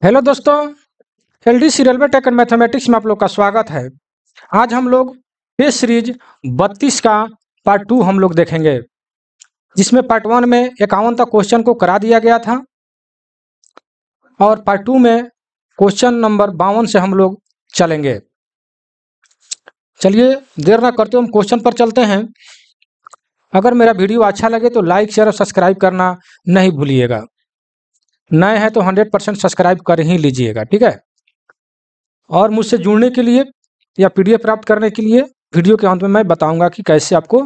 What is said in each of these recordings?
Hello दोस्तों, LD serial में take and mathematics में आप लोग का स्वागत है। आज हम लोग टेस्ट सीरीज 32 का पार्ट 2 हम लोग देखेंगे, जिसमें पार्ट 1 में 51 तक क्वेश्चन को करा दिया गया था और पार्ट 2 में क्वेश्चन नंबर 52 से हम लोग चलेंगे। चलिए देर ना करते हम क्वेश्चन पर चलते हैं। अगर मेरा वीडियो अच्छा लगे तो लाइक शेयर और सब्सक्राइब करना नहीं भूलिएगा। नए हैं तो 100% सब्सक्राइब कर ही लीजिएगा, ठीक है। और मुझसे जुड़ने के लिए या पीडीएफ प्राप्त करने के लिए वीडियो के अंत में मैं बताऊंगा कि कैसे आपको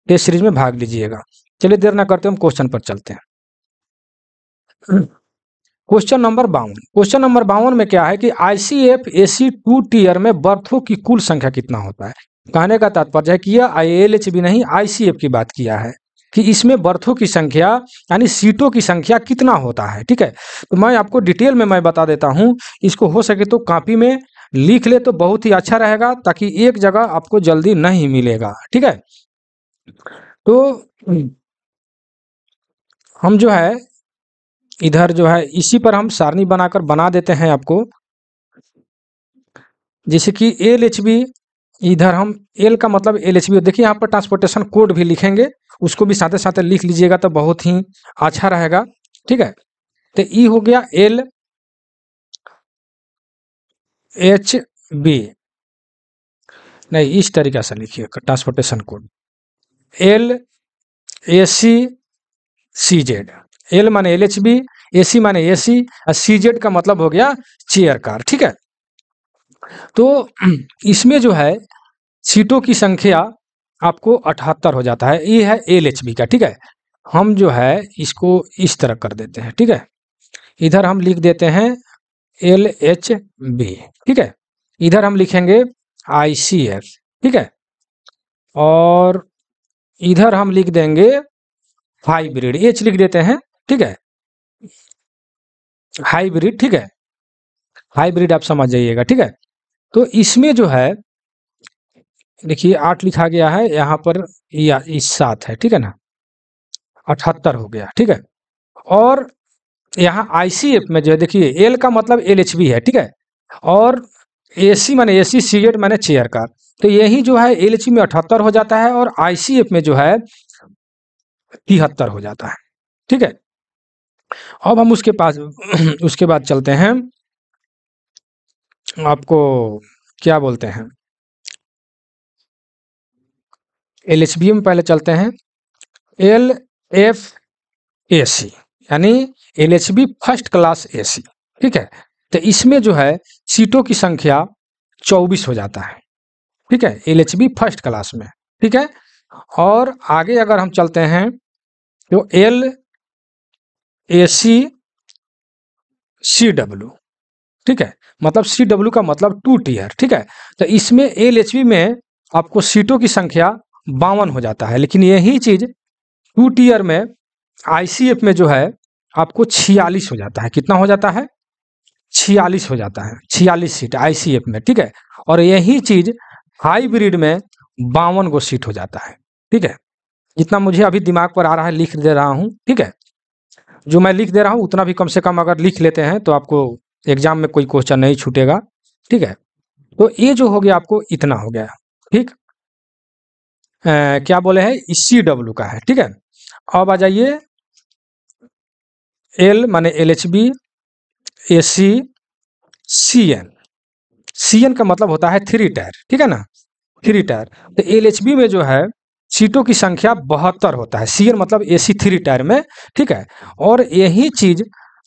टेस्ट सीरीज में भाग लीजिएगा। चलिए देर ना करते हम क्वेश्चन पर चलते हैं। Question number 52। क्वेश्चन नंबर 52 में क्या है कि आईसीएफ एसी 2 टीयर में बर्थों की कुल संख्या कितना होता है। कहने का तात्पर्य है कि यह आईएलएचबी नहीं आईसीएफ की बात किया है कि इसमें बर्थों की संख्या यानी सीटों की संख्या कितना होता है, ठीक है। तो मैं आपको डिटेल में मैं बता देता हूं। इसको हो सके तो कॉपी में लिख ले तो बहुत ही अच्छा रहेगा, ताकि एक जगह आपको जल्दी नहीं मिलेगा, ठीक है। तो हम जो है इधर जो है इसी पर हम सारणी बनाकर बना देते हैं आपको। जैसे कि एलएचबी, इधर हम एल का मतलब एलएचबी, देखिए यहाँ पर ट्रांसपोर्टेशन कोड भी लिखेंगे, उसको भी साथ साथ लिख लीजिएगा तो बहुत ही अच्छा रहेगा, ठीक है। तो ई हो गया एल एच बी, नहीं इस तरीके से लिखिए transportation code L A C C Z. L माने L H B, A C माने ए सी और सी जेड का मतलब हो गया चेयर कार, ठीक है। तो इसमें जो है सीटों की संख्या आपको 78 हो जाता है। ये है एल एच बी का, ठीक है। हम जो है इसको इस तरह कर देते हैं, ठीक है। इधर हम लिख देते हैं एल एच बी, ठीक है। इधर हम लिखेंगे आई सी एफ, ठीक है। और इधर हम लिख देंगे हाइब्रिड, एच लिख देते हैं, ठीक है। हाइब्रिड, ठीक है। हाइब्रिड आप समझ जाइएगा, ठीक है। तो इसमें जो है देखिए 8 लिखा गया है यहाँ पर, या इस 7 है, ठीक है ना। 78 हो गया, ठीक है। और यहाँ आईसीएफ में जो है देखिए एल का मतलब एलएचबी है, ठीक है। और एसी माने एसी, सीजेड माने चेयर कार। तो यही जो है एलएचबी में 78 हो जाता है और आईसीएफ में जो है 73 हो जाता है, ठीक है। अब हम उसके पास उसके बाद चलते हैं, आपको क्या बोलते हैं, एलएचबी में पहले चलते हैं। एल एफ ए सी यानी एलएचबी फर्स्ट क्लास एसी, ठीक है। तो इसमें जो है सीटों की संख्या 24 हो जाता है, ठीक है, एलएचबी फर्स्ट क्लास में, ठीक है। और आगे अगर हम चलते हैं तो L A C C W, ठीक है। मतलब सी डब्ल्यू का मतलब 2 टीयर, ठीक है। तो इसमें एलएचबी में आपको सीटों की संख्या 52 हो जाता है, लेकिन यही चीज 2 टीयर में आईसीएफ में जो है आपको 46 हो जाता है। कितना हो जाता है? 46 हो जाता है, 46 सीट आईसीएफ में, ठीक है। और यही चीज हाइब्रिड में 52 गो सीट हो जाता है, ठीक है। जितना मुझे अभी दिमाग पर आ रहा है लिख दे रहा हूँ, ठीक है। जो मैं लिख दे रहा हूँ उतना भी कम से कम अगर लिख लेते हैं तो आपको एग्जाम में कोई क्वेश्चन नहीं छूटेगा, ठीक है। तो ये जो हो गया आपको इतना हो गया, ठीक। क्या बोले हैं, सी डब्ल्यू का है, ठीक है। अब आ जाइए एल माने L H B, A C, C N. C N का मतलब होता है 3 टायर, ठीक है ना, 3 टायर। तो एल एच बी में जो है सीटों की संख्या 72 होता है, सी एन मतलब ए सी 3 टायर में, ठीक है। और यही चीज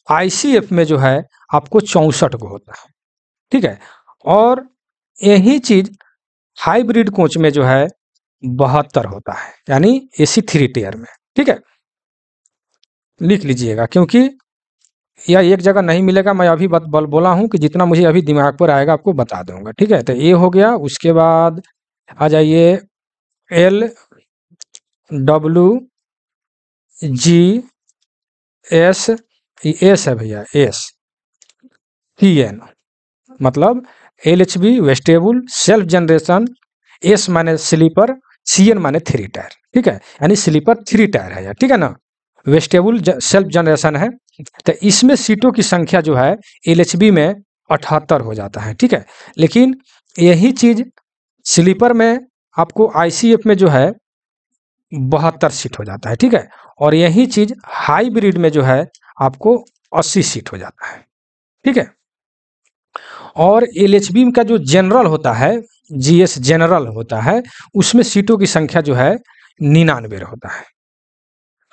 आईसीएफ में जो है आपको 64 को होता है, ठीक है। और यही चीज हाइब्रिड कोच में जो है 72 होता है, यानी एसी 3 टीयर में, ठीक है। लिख लीजिएगा क्योंकि यह एक जगह नहीं मिलेगा। मैं अभी बोला हूं कि जितना मुझे अभी दिमाग पर आएगा आपको बता दूंगा, ठीक है। तो ये हो गया। उसके बाद आ जाइए L W G S, S है भैया, एस टी एन मतलब L H B vestibule self generation, S माने स्लीपर, सी एन माने 3 टायर, ठीक है। यानी स्लीपर 3 टायर है, ठीक है ना। वेस्टेबल सेल्फ जनरेशन है, तो इसमें सीटों की संख्या जो है एलएचबी में 78 हो जाता है, ठीक है। लेकिन यही चीज स्लीपर में आपको आईसीएफ में जो है 72 सीट हो जाता है, ठीक है। और यही चीज हाइब्रिड में जो है आपको 80 सीट हो जाता है, ठीक है। और एलएचबी का जो जनरल होता है, जीएस जनरल होता है, उसमें सीटों की संख्या जो है 99 होता है,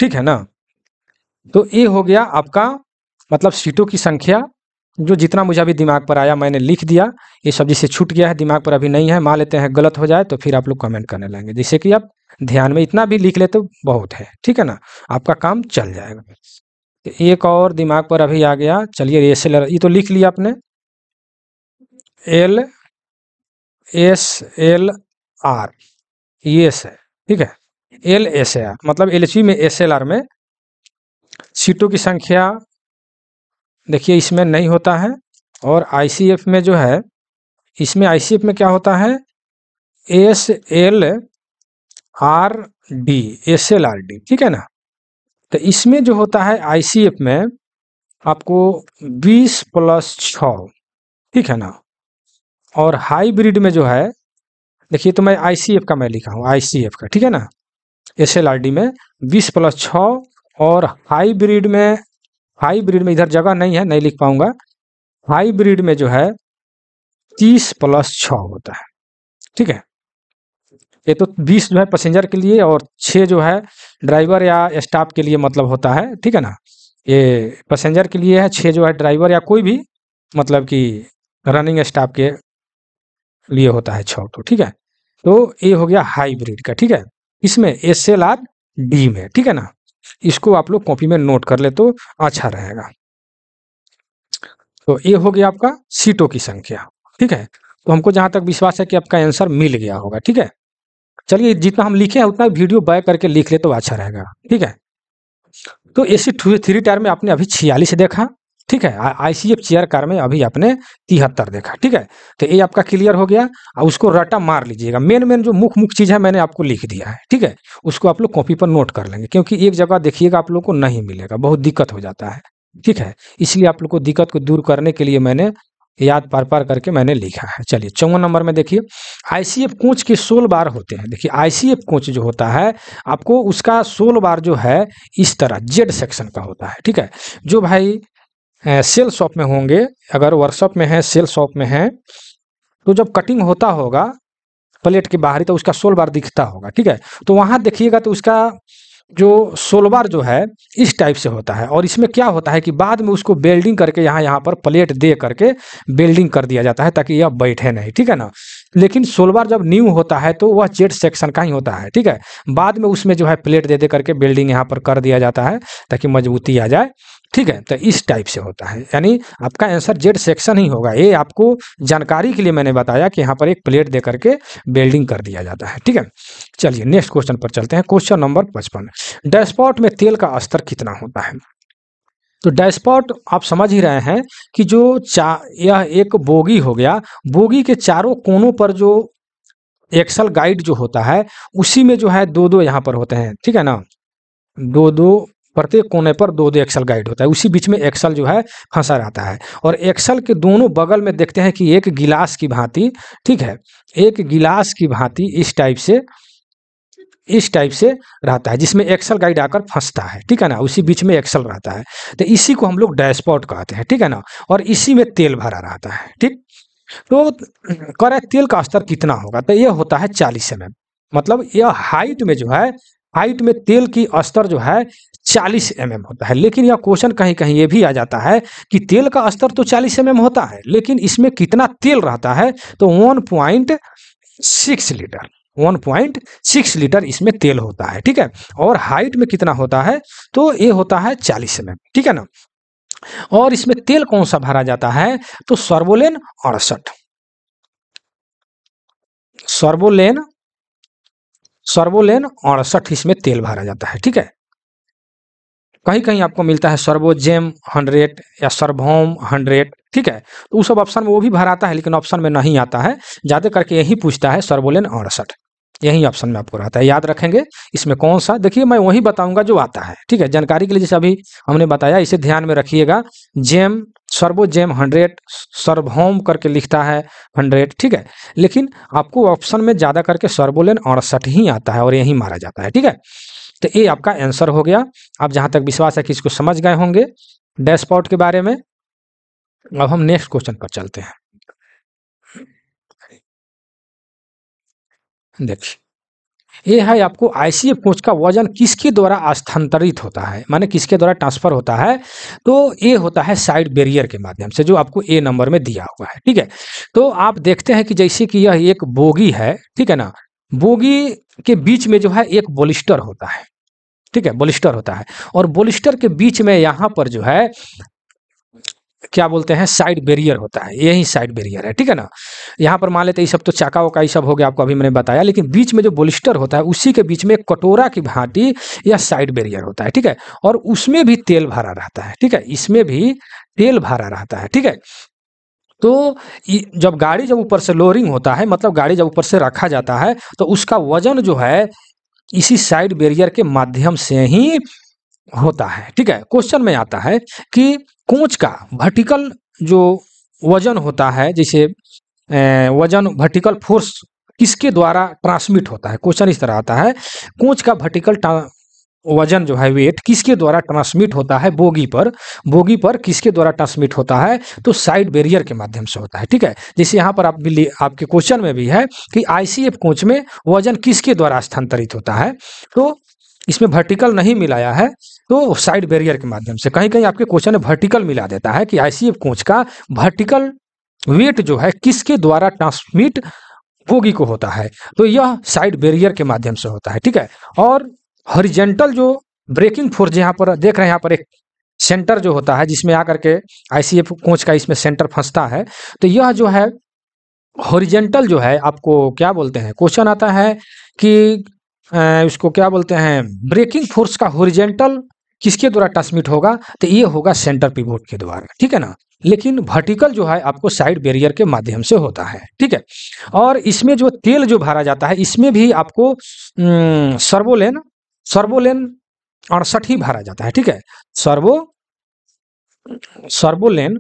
ठीक है ना। तो ये हो गया आपका मतलब सीटों की संख्या, जो जितना मुझे अभी दिमाग पर आया मैंने लिख दिया। ये सब जिसे छूट गया है दिमाग पर अभी नहीं है, मान लेते हैं गलत हो जाए तो फिर आप लोग कमेंट करने लगेंगे, जिससे कि आप ध्यान में इतना भी लिख लेते तो बहुत है, ठीक है ना, आपका काम चल जाएगा। तो एक और दिमाग पर अभी आ गया, चलिए एसएलआर ये तो लिख लिया आपने, एल एस एल आर ये है, ठीक है। एल एस आर मतलब एलएचबी में एसएलआर में सीटों की संख्या देखिए इसमें नहीं होता है। और आईसीएफ में जो है, इसमें आईसीएफ में क्या होता है, S L R D, S L R D, ठीक है ना। तो इसमें जो होता है आईसीएफ में आपको 20+6, ठीक है ना। और हाइब्रिड में जो है देखिए, तो मैं आईसीएफ का मैं लिखा हूँ, आईसीएफ का, ठीक है ना। एसएलआरडी में 20+6 और हाइब्रिड में इधर जगह नहीं है, नहीं लिख पाऊंगा। हाइब्रिड में जो है 30+6 होता है, ठीक है। ये तो 20 जो है पैसेंजर के लिए और 6 जो है ड्राइवर या स्टाफ के लिए मतलब होता है, ठीक है ना। ये पैसेंजर के लिए है, 6 जो है ड्राइवर या कोई भी मतलब कि रनिंग स्टाफ के लिए होता है 6 तो, ठीक है। तो ये हो गया हाइब्रिड का, ठीक है। इसमें एसएलआर डी में, ठीक है ना। इसको आप लोग कॉपी में नोट कर ले तो अच्छा रहेगा। तो ये हो गया आपका सीटों की संख्या, ठीक है। तो हमको जहां तक विश्वास है कि आपका आंसर मिल गया होगा, ठीक है। चलिए जितना हम लिखे हैं उतना वीडियो बैक करके लिख ले तो अच्छा रहेगा, ठीक है। तो एसी 3 टायर में आपने अभी 46 देखा, ठीक है। आईसीएफ चेयर कार में अभी आपने 73 देखा, ठीक है। तो ये आपका क्लियर हो गया। और उसको रटा मार लीजिएगा, मेन जो मुख्य चीज है मैंने आपको लिख दिया है, ठीक है। उसको आप लोग कॉपी पर नोट कर लेंगे, क्योंकि एक जगह देखिएगा आप लोग को नहीं मिलेगा, बहुत दिक्कत हो जाता है, ठीक है। इसलिए आप लोग को दिक्कत को दूर करने के लिए मैंने याद पार करके मैंने लिखा है। चलिए 54 नंबर में देखिए, आईसीएफ कोच के 16 बार होते हैं। देखिए आईसीएफ कोच जो होता है आपको उसका 16 बार जो है इस तरह जेड सेक्शन का होता है, ठीक है। जो भाई सेल शॉप में होंगे, अगर वर्कशॉप में है, सेल शॉप में है, तो जब कटिंग होता होगा प्लेट के बाहरी तो उसका 16 बार दिखता होगा, ठीक है। तो वहां देखिएगा तो उसका जो 16 बार जो है इस टाइप से होता है। और इसमें क्या होता है कि बाद में उसको बेल्डिंग करके यहाँ पर प्लेट दे करके बेल्डिंग कर दिया जाता है ताकि यह बैठे नहीं, ठीक है ना। लेकिन 16 बार जब न्यू होता है तो वह जेड सेक्शन का ही होता है, ठीक है। बाद में उसमें जो है प्लेट दे करके बेल्डिंग यहाँ पर कर दिया जाता है ताकि मजबूती आ जाए, ठीक है। तो इस टाइप से होता है, यानी आपका आंसर जेड सेक्शन ही होगा। ये आपको जानकारी के लिए मैंने बताया कि यहाँ पर एक प्लेट दे करके बेल्डिंग कर दिया जाता है, ठीक है। चलिए नेक्स्ट क्वेश्चन पर चलते हैं, क्वेश्चन नंबर 55। डैशपॉट में तेल का स्तर कितना होता है। तो डैशपॉट आप समझ ही रहे हैं कि जो यह एक बोगी हो गया, बोगी के चारों कोनों पर जो एक्सल गाइड जो होता है उसी में जो है दो यहाँ पर होते हैं, ठीक है ना। दो प्रत्येक कोने पर दो एक्सल गाइड होता है, उसी बीच में एक्सल जो है फंसा रहता है। और एक्सल के दोनों बगल में देखते हैं कि एक गिलास की भांति, ठीक है, एक गिलास की भांति इस टाइप से रहता है, जिसमें एक्सल गाइड आकर फंसता है, ठीक है ना। उसी बीच में एक्सल रहता है, तो इसी को हम लोग डैशपॉट कहते हैं, ठीक है ना। और इसी में तेल भरा रहता है, ठीक। तो करे तेल का स्तर कितना होगा, तो यह होता है 40 mm। मतलब यह हाइट में जो है, हाइट में तेल की स्तर जो है 40 mm होता है। लेकिन यह क्वेश्चन कहीं कहीं ये भी आ जाता है कि तेल का स्तर तो 40 mm होता है, लेकिन इसमें कितना तेल रहता है, तो 1.6 लीटर, 1.6 लीटर इसमें तेल होता है, ठीक है। और हाइट में कितना होता है, तो ये होता है 40 mm, ठीक है ना। और इसमें तेल कौन सा भरा जाता है, तो सर्वोलेन 68, सर्वोलेन 68 इसमें तेल भरा जाता है, ठीक है। कहीं कहीं आपको मिलता है सर्वोजेम 100 या सर्वोम 100, ठीक है। तो उस सब ऑप्शन में वो भी भराता है, लेकिन ऑप्शन में नहीं आता है, ज्यादा करके यही पूछता है सर्वोलेन 68, यही ऑप्शन में आपको रहता है, याद रखेंगे इसमें कौन सा। देखिए मैं वही बताऊंगा जो आता है, ठीक है, जानकारी के लिए। जैसे अभी हमने बताया, इसे ध्यान में रखिएगा। जेम, सर्वोजेम 100, सर्वभौम करके लिखता है 100, ठीक है, लेकिन आपको ऑप्शन में ज्यादा करके सर्वोलेन 68 ही आता है और यही मारा जाता है, ठीक है। तो ये आपका आंसर हो गया। आप जहां तक विश्वास है कि इसको समझ गए होंगे डैशपॉट के बारे में। अब हम नेक्स्ट क्वेश्चन पर चलते हैं। देखिए, ये है आपको आईसीएफ कोच का वजन किसके द्वारा स्थानांतरित होता है, माने किसके द्वारा ट्रांसफर होता है। तो ये होता है साइड बैरियर के माध्यम से, जो आपको ए नंबर में दिया हुआ है, ठीक है। तो आप देखते हैं कि जैसे कि यह एक बोगी है, ठीक है ना, बोगी के बीच में जो है एक बोलिस्टर होता है, ठीक है, बोलिस्टर होता है, और बोलिस्टर के बीच में यहाँ पर जो है क्या बोलते हैं, साइड बैरियर होता है, यही साइड बैरियर है, ठीक है ना। यहाँ पर मान लेते हैं ये सब तो चाका वाका ये सब हो गया, आपको अभी मैंने बताया, लेकिन बीच में जो बोलिस्टर होता है उसी के बीच में एक कटोरा की भांति यह साइड बैरियर होता है, ठीक है, और उसमें भी तेल भरा रहता है, ठीक है, इसमें भी तेल भरा रहता है, ठीक है। तो जब गाड़ी जब ऊपर से लोअरिंग होता है, मतलब गाड़ी जब ऊपर से रखा जाता है, तो उसका वजन जो है इसी साइड बैरियर के माध्यम से ही होता है, ठीक है। क्वेश्चन में आता है कि कोच का वर्टिकल जो वजन होता है, जैसे वजन वर्टिकल फोर्स किसके द्वारा ट्रांसमिट होता है। क्वेश्चन इस तरह आता है, कोच का वर्टिकल वजन जो है वेट किसके द्वारा ट्रांसमिट होता है बोगी पर किसके द्वारा ट्रांसमिट होता है, तो साइड बैरियर के माध्यम से होता है, ठीक है। जैसे यहाँ पर आपके क्वेश्चन में भी है कि आईसीएफ कोच में वजन किसके द्वारा स्थानांतरित होता है, तो इसमें वर्टिकल नहीं मिलाया है, तो साइड बैरियर के माध्यम से। कहीं कहीं आपके क्वेश्चन में वर्टिकल मिला देता है कि आईसीएफ कोच का वर्टिकल वेट जो है किसके द्वारा ट्रांसमिट बोगी को होता है, तो यह साइड बैरियर के माध्यम से होता है, ठीक है। और हॉरिजेंटल जो ब्रेकिंग फोर्स यहाँ पर देख रहे हैं, यहाँ पर एक सेंटर जो होता है जिसमें आकर के आईसीएफ कोच का इसमें सेंटर फंसता है, तो यह जो है हॉरिजेंटल जो है आपको क्या बोलते हैं, क्वेश्चन आता है कि उसको क्या बोलते हैं, ब्रेकिंग फोर्स का हॉरिजेंटल किसके द्वारा ट्रांसमिट होगा, तो ये होगा सेंटर पिवोट के द्वारा, ठीक है ना। लेकिन वर्टिकल जो है आपको साइड बैरियर के माध्यम से होता है, ठीक है। और इसमें जो तेल जो भरा जाता है, इसमें भी आपको सर्वोलेन 68 ही भरा जाता है, ठीक है। सर्वोलेन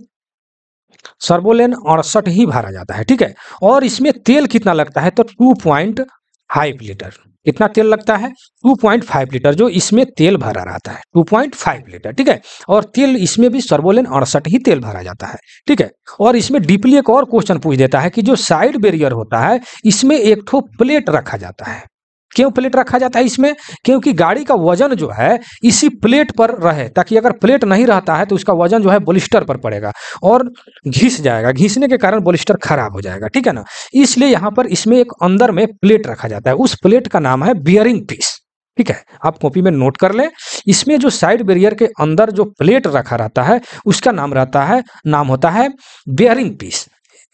68 ही भरा जाता है, ठीक है। और इसमें तेल कितना लगता है, तो 2.5 लीटर। कितना तेल लगता है, 2.5 लीटर जो इसमें तेल भरा रहता है, 2.5 लीटर, ठीक है। और तेल इसमें भी सर्वोलेन 68 ही तेल भरा जाता है, ठीक है। और इसमें डीपली एक और क्वेश्चन पूछ देता है कि जो साइड बैरियर होता है इसमें एक ठो प्लेट रखा जाता है। क्यों प्लेट रखा जाता है इसमें, क्योंकि गाड़ी का वजन जो है इसी प्लेट पर रहे, ताकि अगर प्लेट नहीं रहता है तो उसका वजन जो है बोलिस्टर पर पड़ेगा और घिस जाएगा, घिसने के कारण बोलिस्टर खराब हो जाएगा, ठीक है ना। इसलिए यहाँ पर इसमें एक अंदर में प्लेट रखा जाता है, उस प्लेट का नाम है बियरिंग पीस, ठीक है। आप कॉपी में नोट कर लें, इसमें जो साइड बैरियर के अंदर जो प्लेट रखा रहता है उसका नाम होता है बियरिंग पीस,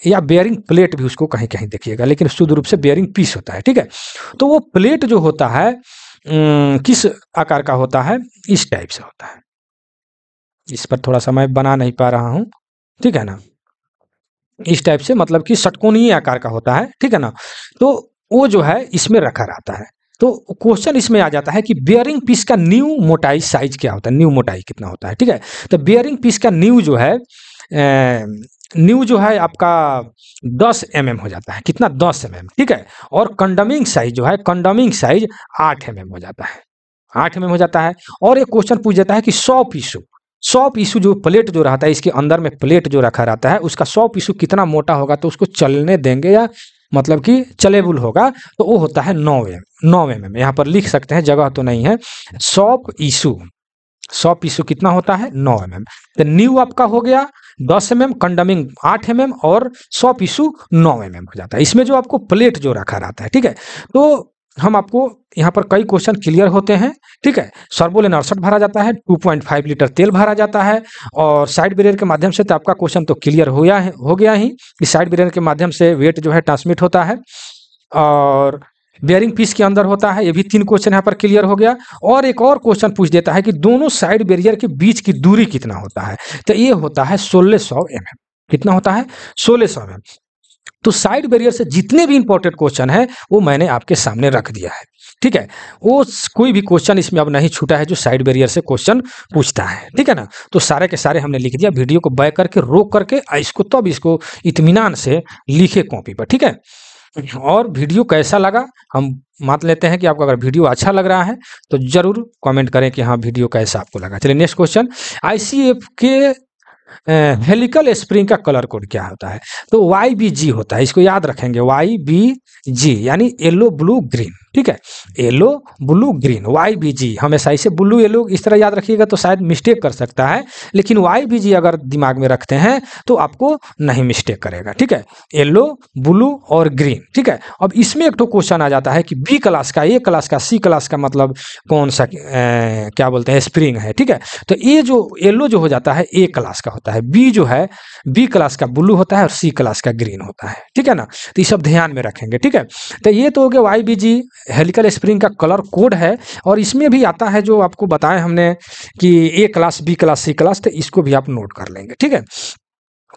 या बेयरिंग प्लेट भी उसको कहीं कहीं देखिएगा, लेकिन शुद्ध रूप से बेयरिंग पीस होता है, ठीक है। तो वो प्लेट जो होता है किस आकार का होता है, इस टाइप से होता है। इस पर थोड़ा सा मैं बना नहीं पा रहा हूं, ठीक है ना, इस टाइप से, मतलब कि षटकोणीय आकार का होता है, ठीक है ना। तो वो जो है इसमें रखा रहता है। तो क्वेश्चन इसमें आ जाता है कि बेयरिंग पीस का न्यू मोटाई साइज क्या होता है, न्यू मोटाई कितना होता है, ठीक है। तो बेयरिंग पीस का न्यू जो है आपका 10 mm हो जाता है, कितना, 10 mm, ठीक है। और कंडमिंग साइज जो है, कंडमिंग साइज 8 mm हो जाता है, 8 mm हो जाता है। और एक क्वेश्चन पूछ देता है कि 100 पीसू जो प्लेट जो रहता है, इसके अंदर में प्लेट जो रखा रहता है उसका 100 पीसू कितना मोटा होगा, तो उसको चलने देंगे या मतलब कि चलेबुल होगा, तो वो होता है 9 mm। यहाँ पर लिख सकते हैं, जगह तो नहीं है। 100 पीसू कितना होता है, 9 mm। तो न्यू आपका हो गया 10 mm, कंडमिंग 8 mm और 100 पीसू 9 mm हो जाता है। इसमें जो आपको प्लेट जो रखा रहता है, ठीक है। तो हम आपको यहाँ पर कई क्वेश्चन क्लियर होते हैं, ठीक है। सर्वोलेन 68 भरा जाता है, 2.5 लीटर तेल भरा जाता है, और साइड बैरियर के माध्यम से, तो आपका क्वेश्चन तो क्लियर हो गया ही कि साइड बैरियर के माध्यम से वेट जो है ट्रांसमिट होता है, और बेयरिंग पीस के अंदर होता है। ये भी 3 क्वेश्चन यहाँ पर क्लियर हो गया। और एक और क्वेश्चन पूछ देता है कि दोनों साइड बैरियर के बीच की दूरी कितना होता है, तो ये होता है 1600 mm। कितना होता है, 1600 mm। तो साइड बैरियर से जितने भी इंपॉर्टेंट क्वेश्चन है वो मैंने आपके सामने रख दिया है, ठीक है। वो कोई भी क्वेश्चन इसमें अब नहीं छूटा है जो साइड बैरियर से क्वेश्चन पूछता है, ठीक है ना। तो सारे के सारे हमने लिख दिया, वीडियो को बैक करके रोक करके इसको तब इसको इत्मीनान से लिखे कॉपी पर, ठीक है। और वीडियो कैसा लगा हम मान लेते हैं कि आपको अगर वीडियो अच्छा लग रहा है तो जरूर कमेंट करें कि हाँ वीडियो कैसा आपको लगा। चलिए नेक्स्ट क्वेश्चन, आईसीएफ के हेलिकल स्प्रिंग का कलर कोड क्या होता है? तो YBG होता है, इसको याद रखेंगे, YBG यानी येलो ब्लू ग्रीन, ठीक है, येलो ब्लू ग्रीन YBG। हमेशा इसे ब्लू येलो इस तरह याद रखिएगा तो शायद मिस्टेक कर सकता है, लेकिन YBG अगर दिमाग में रखते हैं तो आपको नहीं मिस्टेक करेगा, ठीक है, येलो ब्लू और ग्रीन, ठीक है। अब इसमें एक तो क्वेश्चन आ जाता है कि बी क्लास का, ए क्लास का, सी क्लास का मतलब कौन सा क्या बोलते हैं स्प्रिंग है, ठीक है। तो ये जो येलो जो हो जाता है ए क्लास का होता है, बी जो है बी क्लास का ब्लू होता है और सी क्लास का ग्रीन होता है, ठीक है ना। तो ये सब ध्यान में रखेंगे, ठीक है। तो ये तो हो गया YBG हेलिकल स्प्रिंग का कलर कोड है। और इसमें भी आता है जो आपको बताया हमने कि A class B class C class, तो इसको भी आप नोट कर लेंगे, ठीक है।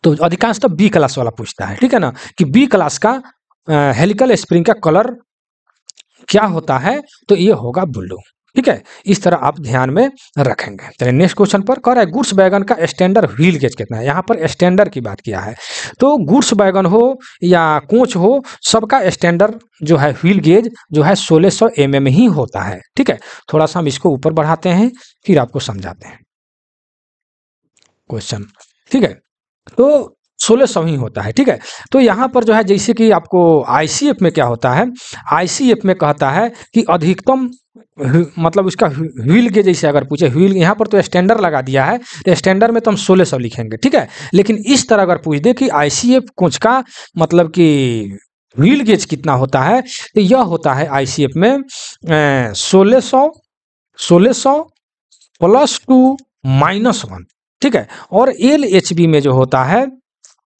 तो अधिकांश तो बी क्लास वाला पूछता है, ठीक है ना, कि बी क्लास का हेलिकल स्प्रिंग का कलर क्या होता है, तो ये होगा ब्लू, ठीक है। इस तरह आप ध्यान में रखेंगे। चलिए नेक्स्ट क्वेश्चन पर कह रहा है गुड्स वैगन का स्टैंडर्ड व्हील गेज कितना है। यहाँ पर स्टैंडर्ड की बात किया है, तो गुड्स वैगन हो या कोच हो सबका स्टैंडर्ड जो है व्हील गेज जो है 1600 mm ही होता है, ठीक है। थोड़ा सा हम इसको ऊपर बढ़ाते हैं फिर आपको समझाते हैं क्वेश्चन, ठीक है। तो 1600 ही होता है, ठीक है। तो यहाँ पर जो है जैसे कि आपको आईसीएफ में क्या होता है, आईसीएफ में कहता है कि अधिकतम मतलब उसका व्हील के जैसे अगर पूछे व्हील, यहाँ पर तो स्टैंडर्ड लगा दिया है, तो स्टैंडर्ड में तो हम 1600 लिखेंगे, ठीक है। लेकिन इस तरह अगर पूछ दे कि आईसीएफ कोच का मतलब कि व्हील गेज कितना होता है, तो यह होता है आईसीएफ में 1600 प्लस 2 माइनस 1, ठीक है। और LHB में जो होता है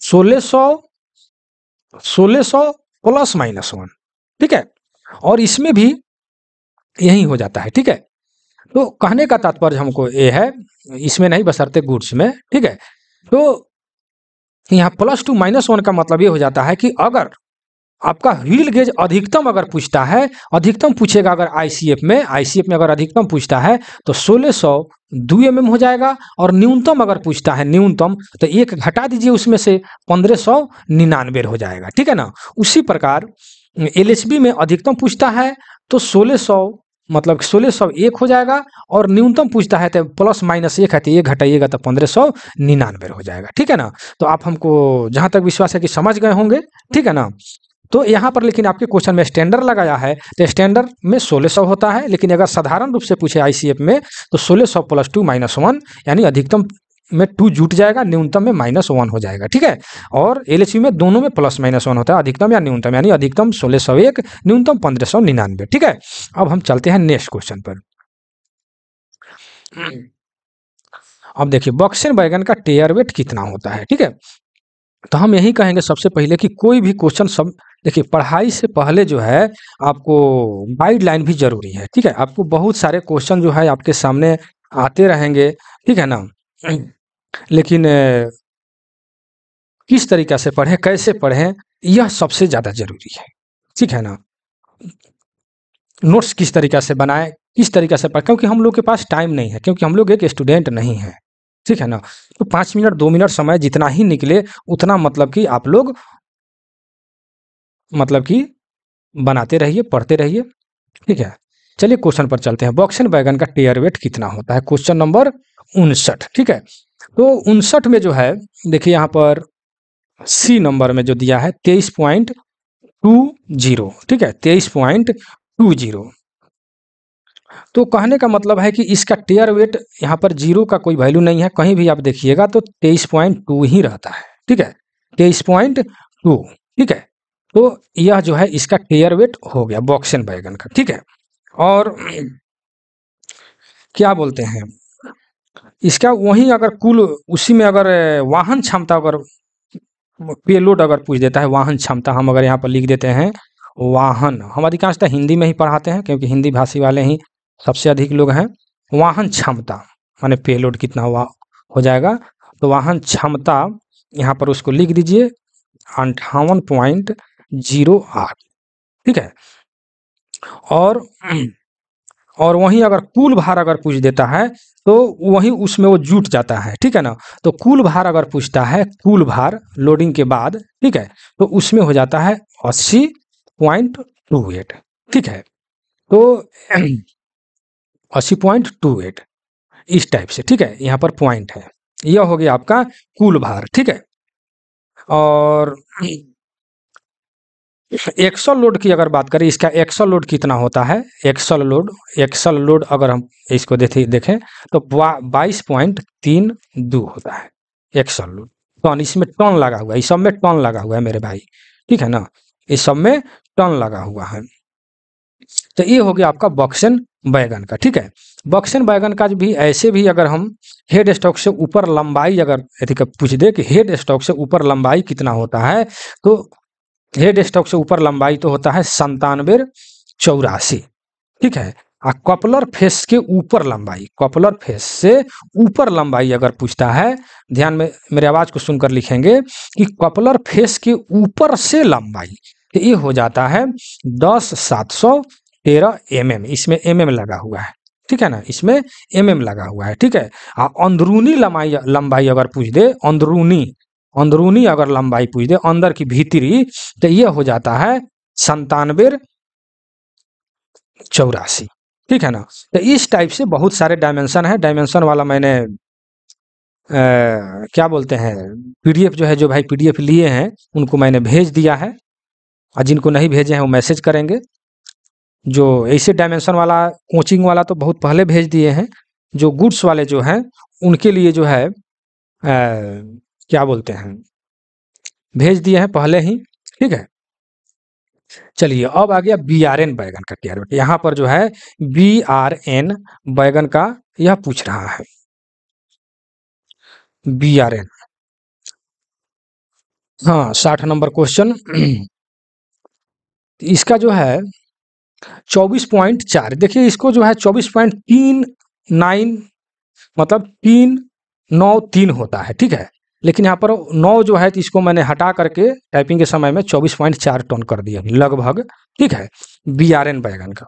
1600 प्लस माइनस 1, ठीक है। और इसमें भी यही हो जाता है, ठीक है। तो कहने का तात्पर्य हमको ये है, इसमें नहीं बशर्ते गुड्स में, ठीक है। तो यहाँ प्लस 2 माइनस 1 का मतलब ये हो जाता है कि अगर आपका व्हील गेज अधिकतम अगर पूछता है, अधिकतम पूछेगा अगर आईसीएफ में अगर अधिकतम पूछता है तो 1602 mm हो जाएगा। और न्यूनतम अगर पूछता है न्यूनतम तो एक घटा दीजिए उसमें से 1599 हो जाएगा, ठीक है ना। उसी प्रकार LHB में अधिकतम पूछता है तो 1600 मतलब 1601 हो जाएगा, और न्यूनतम पूछता है तो प्लस माइनस 1 है तो ये घटाइएगा तो 1599 हो जाएगा, ठीक है ना। तो आप हमको जहाँ तक विश्वास है कि समझ गए होंगे, ठीक है ना। तो यहाँ पर लेकिन आपके क्वेश्चन में स्टैंडर्ड लगाया है, तो स्टैंडर्ड में 1600 होता है, लेकिन अगर साधारण रूप से पूछे आईसीएफ में तो 1600 प्लस 2 माइनस 1 यानी अधिकतम में 2 जुट जाएगा, न्यूनतम में माइनस 1 हो जाएगा, ठीक है। और LHB में दोनों में प्लस माइनस 1 होता है, अधिकतम या न्यूनतम, यानी अधिकतम 1601 न्यूनतम 1599, ठीक है। अब हम चलते हैं नेक्स्ट क्वेश्चन पर। अब देखिए बॉक्सेन बैगन का टेयर वेट कितना होता है, ठीक है। तो हम यही कहेंगे सबसे पहले कि कोई भी क्वेश्चन सब देखिए पढ़ाई से पहले जो है आपको गाइडलाइन भी जरूरी है, ठीक है। आपको बहुत सारे क्वेश्चन जो है आपके सामने आते रहेंगे, ठीक है ना। लेकिन किस तरीका से पढ़ें, कैसे पढ़ें, यह सबसे ज़्यादा जरूरी है, ठीक है ना। नोट्स किस तरीका से बनाएं, किस तरीका से पढ़ें, क्योंकि हम लोग के पास टाइम नहीं है, क्योंकि हम लोग एक स्टूडेंट नहीं है, ठीक है ना। तो 5 मिनट 2 मिनट समय जितना ही निकले उतना मतलब कि आप लोग मतलब कि बनाते रहिए, पढ़ते रहिए, ठीक है। चलिए क्वेश्चन पर चलते हैं। बॉक्सेन बैगन का टेयर वेट कितना होता है, क्वेश्चन नंबर 59, ठीक है। तो 59 में जो है देखिए यहाँ पर सी नंबर में जो दिया है 23.20, ठीक है, 23.20। तो कहने का मतलब है कि इसका टेयर वेट यहाँ पर जीरो का कोई वैल्यू नहीं है, कहीं भी आप देखिएगा तो 23.2 ही रहता है, ठीक है, 23.2, ठीक है। तो यह जो है इसका टेयर वेट हो गया बॉक्सेन बैगन का, ठीक है। और क्या बोलते हैं इसका वहीं अगर कुल उसी में अगर वाहन क्षमता अगर पेलोड अगर पूछ देता है, वाहन क्षमता हम अगर यहाँ पर लिख देते हैं वाहन, हम अधिकांशतः हिंदी में ही पढ़ाते हैं क्योंकि हिंदी भाषी वाले ही सबसे अधिक लोग हैं। वाहन क्षमता माने पेलोड कितना हुआ हो जाएगा, तो वाहन क्षमता यहाँ पर उसको लिख दीजिए 58.08, ठीक है। और वहीं अगर कुल भार अगर पूछ देता है तो वहीं उसमें वो जुट जाता है, ठीक है ना। तो कुल भार अगर पूछता है, कुल भार लोडिंग के बाद, ठीक है, तो उसमें हो जाता है 80.28, ठीक है। तो 80.28 इस टाइप से, ठीक है, यहाँ पर पॉइंट है। यह हो गया आपका कुल भार, ठीक है। और एक्सल लोड की अगर बात करें, इसका एक्सल लोड कितना होता है, एक्सल लोड अगर हम इसको देखें तो 22.32 होता है एक्सल लोड टन। इसमें टन लगा हुआ है, इस सब में टन लगा हुआ है मेरे भाई, ठीक है ना, इस सब में टन लगा हुआ है। तो ये हो गया आपका बक्सन बैगन का, ठीक है। बक्सन बैगन का भी ऐसे भी अगर हम हेड स्टॉक से ऊपर लंबाई अगर पूछ दे कि हेड स्टॉक से ऊपर लंबाई कितना होता है, तो हेड स्टॉक से ऊपर लंबाई तो होता है 9784, ठीक है। कपलर फेस के ऊपर लंबाई, कपलर फेस से ऊपर लंबाई अगर पूछता है, ध्यान में मेरे आवाज को सुनकर लिखेंगे कि कपलर फेस के ऊपर से लंबाई, तो ये हो जाता है 10,713 mm। इसमें mm लगा हुआ है, ठीक है ना, इसमें mm लगा हुआ है, ठीक है। अंदरूनी लंबाई अगर पूछ दे, अंदरूनी अगर लंबाई पूछ दे, अंदर की भीतरी, तो ये हो जाता है 9784, ठीक है ना। तो इस टाइप से बहुत सारे डायमेंशन है। डायमेंशन वाला मैंने क्या बोलते हैं, पीडीएफ जो है, जो भाई पीडीएफ लिए हैं उनको मैंने भेज दिया है, और जिनको नहीं भेजे हैं वो मैसेज करेंगे। जो ऐसे डायमेंशन वाला कोचिंग वाला तो बहुत पहले भेज दिए हैं, जो गुड्स वाले जो हैं उनके लिए जो है क्या बोलते हैं, भेज दिए हैं पहले ही, ठीक है। चलिए अब आ गया BRN बैगन का टीआर वेट। यहाँ पर जो है BRN बैगन का यह पूछ रहा है, BRN, हाँ 60 नंबर क्वेश्चन। इसका जो है 24.4, देखिए इसको जो है 24.39 मतलब 393 होता है, ठीक है। लेकिन यहाँ पर 9 जो है तो इसको मैंने हटा करके टाइपिंग के समय में 24.4 टन कर दिया लगभग, ठीक है, BRN बैगन का।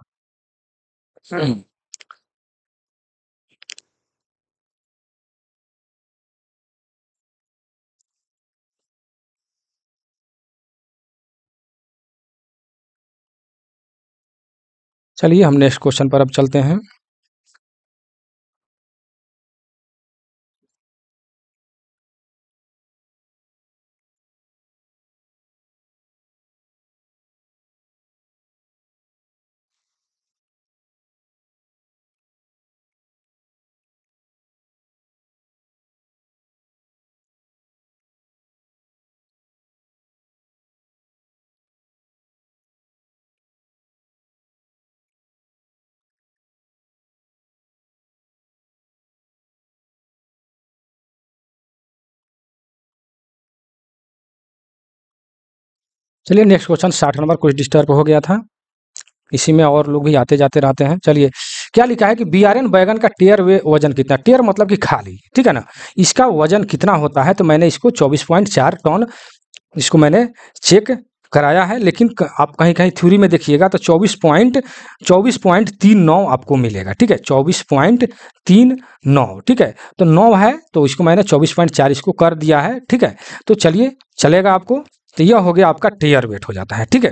चलिए हम नेक्स्ट क्वेश्चन पर अब चलते हैं। चलिए नेक्स्ट क्वेश्चन 60 नंबर, कुछ डिस्टर्ब हो गया था, इसी में और लोग भी आते जाते रहते हैं। चलिए क्या लिखा है कि BRN बैगन का टेयर वजन कितना, टेयर मतलब कि खाली, ठीक है ना, इसका वजन कितना होता है। तो मैंने इसको 24.4 टन इसको मैंने चेक कराया है, लेकिन आप कहीं कहीं थ्योरी में देखिएगा तो 24.39 आपको मिलेगा, ठीक है, 24.39, ठीक है। तो 9 है तो इसको मैंने 24.4 इसको कर दिया है, ठीक है। तो चलिए चलेगा आपको। तो यह हो गया आपका टेयर वेट हो जाता है, ठीक है,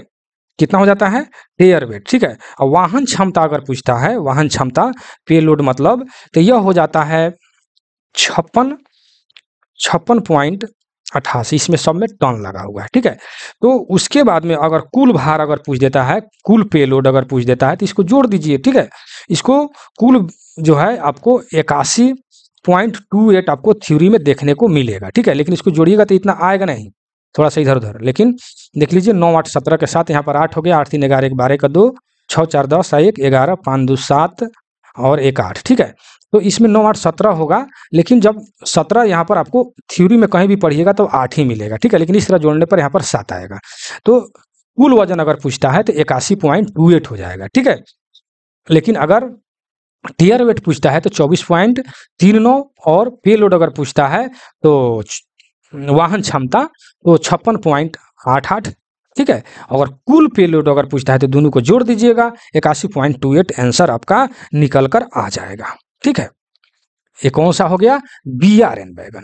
कितना हो जाता है टेयर वेट, ठीक है। और वाहन क्षमता अगर पूछता है, वाहन क्षमता पेलोड मतलब, तो यह हो जाता है 56.88, इसमें सब में टन लगा हुआ है, ठीक है। तो उसके बाद में अगर कुल भार अगर पूछ देता है, कुल पेलोड अगर पूछ देता है, तो इसको जोड़ दीजिए, ठीक है। इसको कुल जो है आपको 81.28 आपको थ्योरी में देखने को मिलेगा, ठीक है। लेकिन इसको जोड़िएगा तो इतना आएगा नहीं, थोड़ा सा इधर उधर। लेकिन देख लीजिए 9 8 17 के साथ यहाँ पर 8 हो गया, 8 3 11 1 12 का 2 6 4 10 1 11 5 2 7 और 1 8, ठीक है। तो इसमें 9 8 17 होगा, लेकिन जब 17 यहाँ पर आपको थ्योरी में कहीं भी पढ़िएगा तो 8 ही मिलेगा, ठीक है। लेकिन इस तरह जोड़ने पर यहाँ पर 7 आएगा। तो कुल वजन अगर पूछता है तो 81.28 हो जाएगा, ठीक है। लेकिन अगर टीयर वेट पूछता है तो 24.39, और पे लोड अगर पूछता है तो वाहन क्षमता तो 56.88, ठीक है। अगर कुल पेलोड अगर पूछता है तो दोनों को जोड़ दीजिएगा, 81.28 आंसर आपका निकल कर आ जाएगा, ठीक है। ये कौन सा हो गया? BRN बैगन।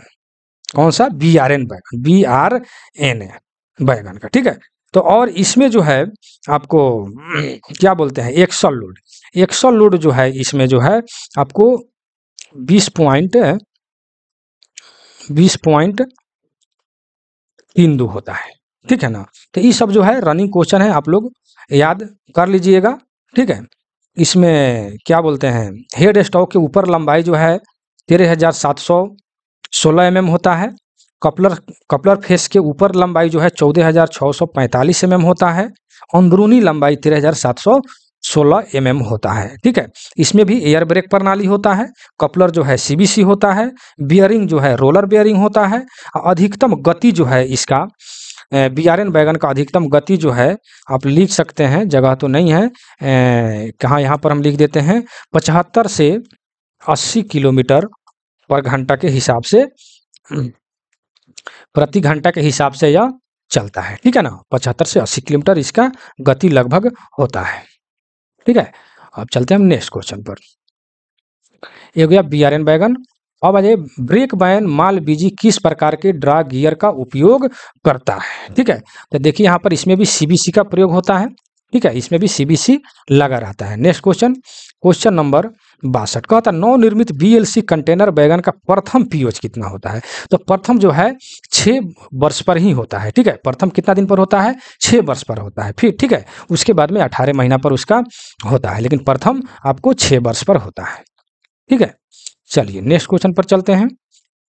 कौन सा? BRN बैगन, BRN बैगन का, ठीक है। तो और इसमें जो है आपको क्या बोलते हैं, एक्सल लोड। एक्सल लोड जो है इसमें जो है आपको 20.32 होता है, ठीक है ना। तो ये सब जो है रनिंग क्वेश्चन है, आप लोग याद कर लीजिएगा, ठीक है। इसमें क्या बोलते हैं, हेड स्टॉक के ऊपर लंबाई जो है 13,716 mm होता है। कपलर फेस के ऊपर लंबाई जो है 14,645 mm होता है। अंदरूनी लंबाई 13,716 mm होता है, ठीक है। इसमें भी एयर ब्रेक प्रणाली होता है। कपलर जो है CBC होता है। बियरिंग जो है रोलर बियरिंग होता है। अधिकतम गति जो है इसका BRN बैगन का अधिकतम गति जो है आप लिख सकते हैं, जगह तो नहीं है कहाँ, यहाँ पर हम लिख देते हैं 75 से 80 किलोमीटर पर घंटा के हिसाब से, प्रति घंटा के हिसाब से यह चलता है, ठीक है ना। 75 से 80 किलोमीटर इसका गति लगभग होता है, ठीक है। अब चलते हैं हम नेक्स्ट क्वेश्चन पर। ये हो गया BRN बैगन। अब आ जाइए, ब्रेक वैन माल बीजी किस प्रकार के ड्रा गियर का उपयोग करता है, ठीक है। तो देखिए यहाँ पर इसमें भी CBC का प्रयोग होता है, ठीक है। इसमें भी CBC लगा रहता है। नेक्स्ट क्वेश्चन, क्वेश्चन नंबर 62 कहता है नवनिर्मित BLC कंटेनर बैगन का प्रथम पीओएच कितना होता है। तो प्रथम जो है 6 वर्ष पर ही होता है, ठीक है। प्रथम कितना दिन पर होता है? 6 वर्ष पर होता है, फिर ठीक है। उसके बाद में 18 महीना पर उसका होता है, लेकिन प्रथम आपको 6 वर्ष पर होता है, ठीक है। चलिए नेक्स्ट क्वेश्चन पर चलते हैं।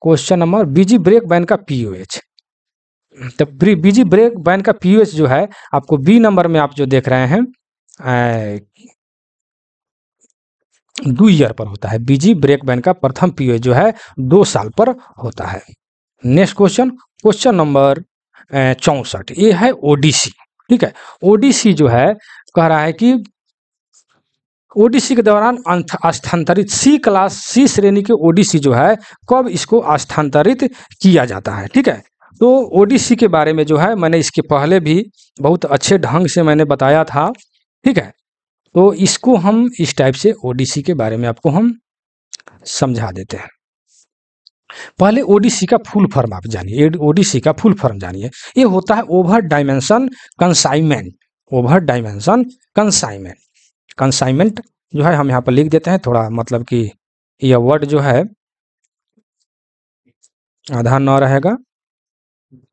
क्वेश्चन नंबर, बीजी ब्रेक वैन का पीओएच। तो बीजी ब्रेक वैन का पीओएच जो है आपको बी नंबर में आप जो देख रहे हैं 2 ईयर पर होता है। बीजी ब्रेक वैन का प्रथम पीओएच जो है 2 साल पर होता है। नेक्स्ट क्वेश्चन, क्वेश्चन नंबर 64, ये है ओडीसी, ठीक है। ओडीसी जो है कह रहा है कि ओडीसी के दौरान स्थानांतरित C श्रेणी के ओडीसी जो है कब इसको स्थानांतरित किया जाता है, ठीक है। तो ओडीसी के बारे में जो है मैंने इसके पहले भी बहुत अच्छे ढंग से मैंने बताया था, ठीक है। तो इसको हम इस टाइप से ओडीसी के बारे में आपको हम समझा देते हैं। पहले ओडीसी का फुल फॉर्म आप जानिए, ओडीसी का फुल फॉर्म जानिए। ये होता है over dimension consignment. Over dimension consignment, consignment जो है हम यहाँ पर लिख देते हैं, थोड़ा मतलब कि यह वर्ड जो है आधा न रहेगा,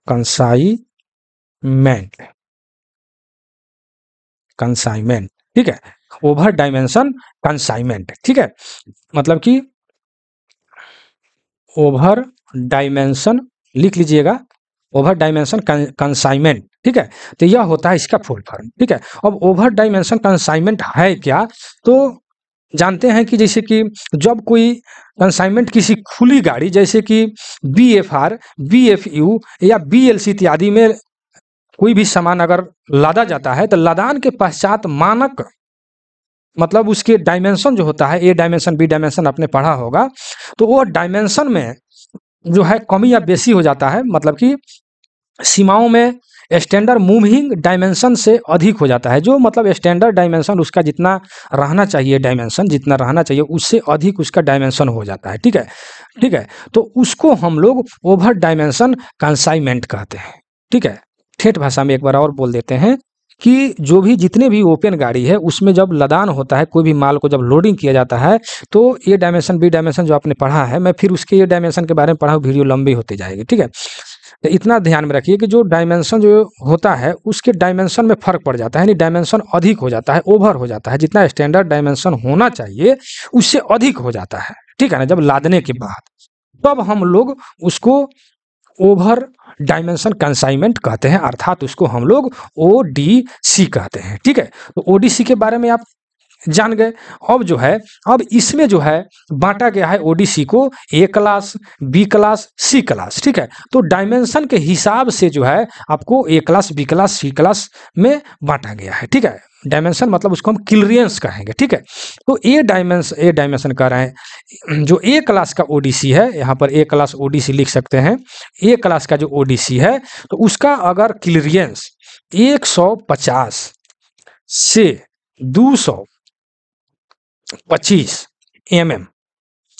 कंसाइनमेंट, कंसाइनमेंट, ठीक है। ओवर डायमेंशन कंसाइनमेंट, ठीक है। मतलब कि ओवर डायमेंशन लिख लीजिएगा, ओवर डायमेंशन कंसाइनमेंट, ठीक है। तो यह होता है इसका फुल फॉर्म, ठीक है। अब ओवर डायमेंशन कंसाइनमेंट है क्या, तो जानते हैं कि जैसे कि जब कोई कंसाइनमेंट किसी खुली गाड़ी जैसे कि BFR, BFU या BLC इत्यादि में कोई भी सामान अगर लादा जाता है तो लदान के पश्चात मानक मतलब उसके डायमेंशन जो होता है, A डायमेंशन B डायमेंशन आपने पढ़ा होगा, तो वो डायमेंशन में जो है कमी या बेसी हो जाता है, मतलब कि सीमाओं में स्टैंडर्ड मूविंग डायमेंशन से अधिक हो जाता है। जो मतलब स्टैंडर्ड डायमेंशन उसका जितना रहना चाहिए, डायमेंशन जितना रहना चाहिए उससे अधिक उसका डायमेंशन हो जाता है, ठीक है, ठीक है। तो उसको हम लोग ओवर डायमेंशन कंसाइनमेंट कहते हैं, ठीक है। ठेठ भाषा में एक बार और बोल देते हैं कि जो भी जितने भी ओपन गाड़ी है उसमें जब लदान होता है, कोई भी माल को जब लोडिंग किया जाता है, तो A डायमेंशन B डायमेंशन जो आपने पढ़ा है, मैं फिर उसके A डायमेंशन के बारे में पढ़ा, वीडियो लंबी होती जाएगी, ठीक है। तो इतना ध्यान में रखिए कि जो डायमेंशन जो होता है उसके डायमेंशन में फर्क पड़ जाता है, यानी डायमेंशन अधिक हो जाता है, ओवर हो जाता है, जितना स्टैंडर्ड डायमेंशन होना चाहिए उससे अधिक हो जाता है, ठीक है ना। जब लादने के बाद तब हम लोग उसको ओवर डायमेंशन कंसाइनमेंट कहते हैं, अर्थात उसको हम लोग ODC कहते हैं, ठीक है। तो ODC के बारे में आप जान गए। अब जो है, अब इसमें जो है बांटा गया है ओडीसी को ए class, B class, C class, ठीक है। तो डायमेंशन के हिसाब से जो है आपको ए class, B class, C class में बांटा गया है, ठीक है। डायमेंशन मतलब उसको हम क्लियरेंस कहेंगे, ठीक है। तो ए डायमेंशन कह रहे हैं, जो ए क्लास का ओडीसी है, यहाँ पर ए क्लास ओडीसी लिख सकते हैं। ए क्लास का जो ओडीसी है तो उसका अगर क्लियरेंस 150 से 225 mm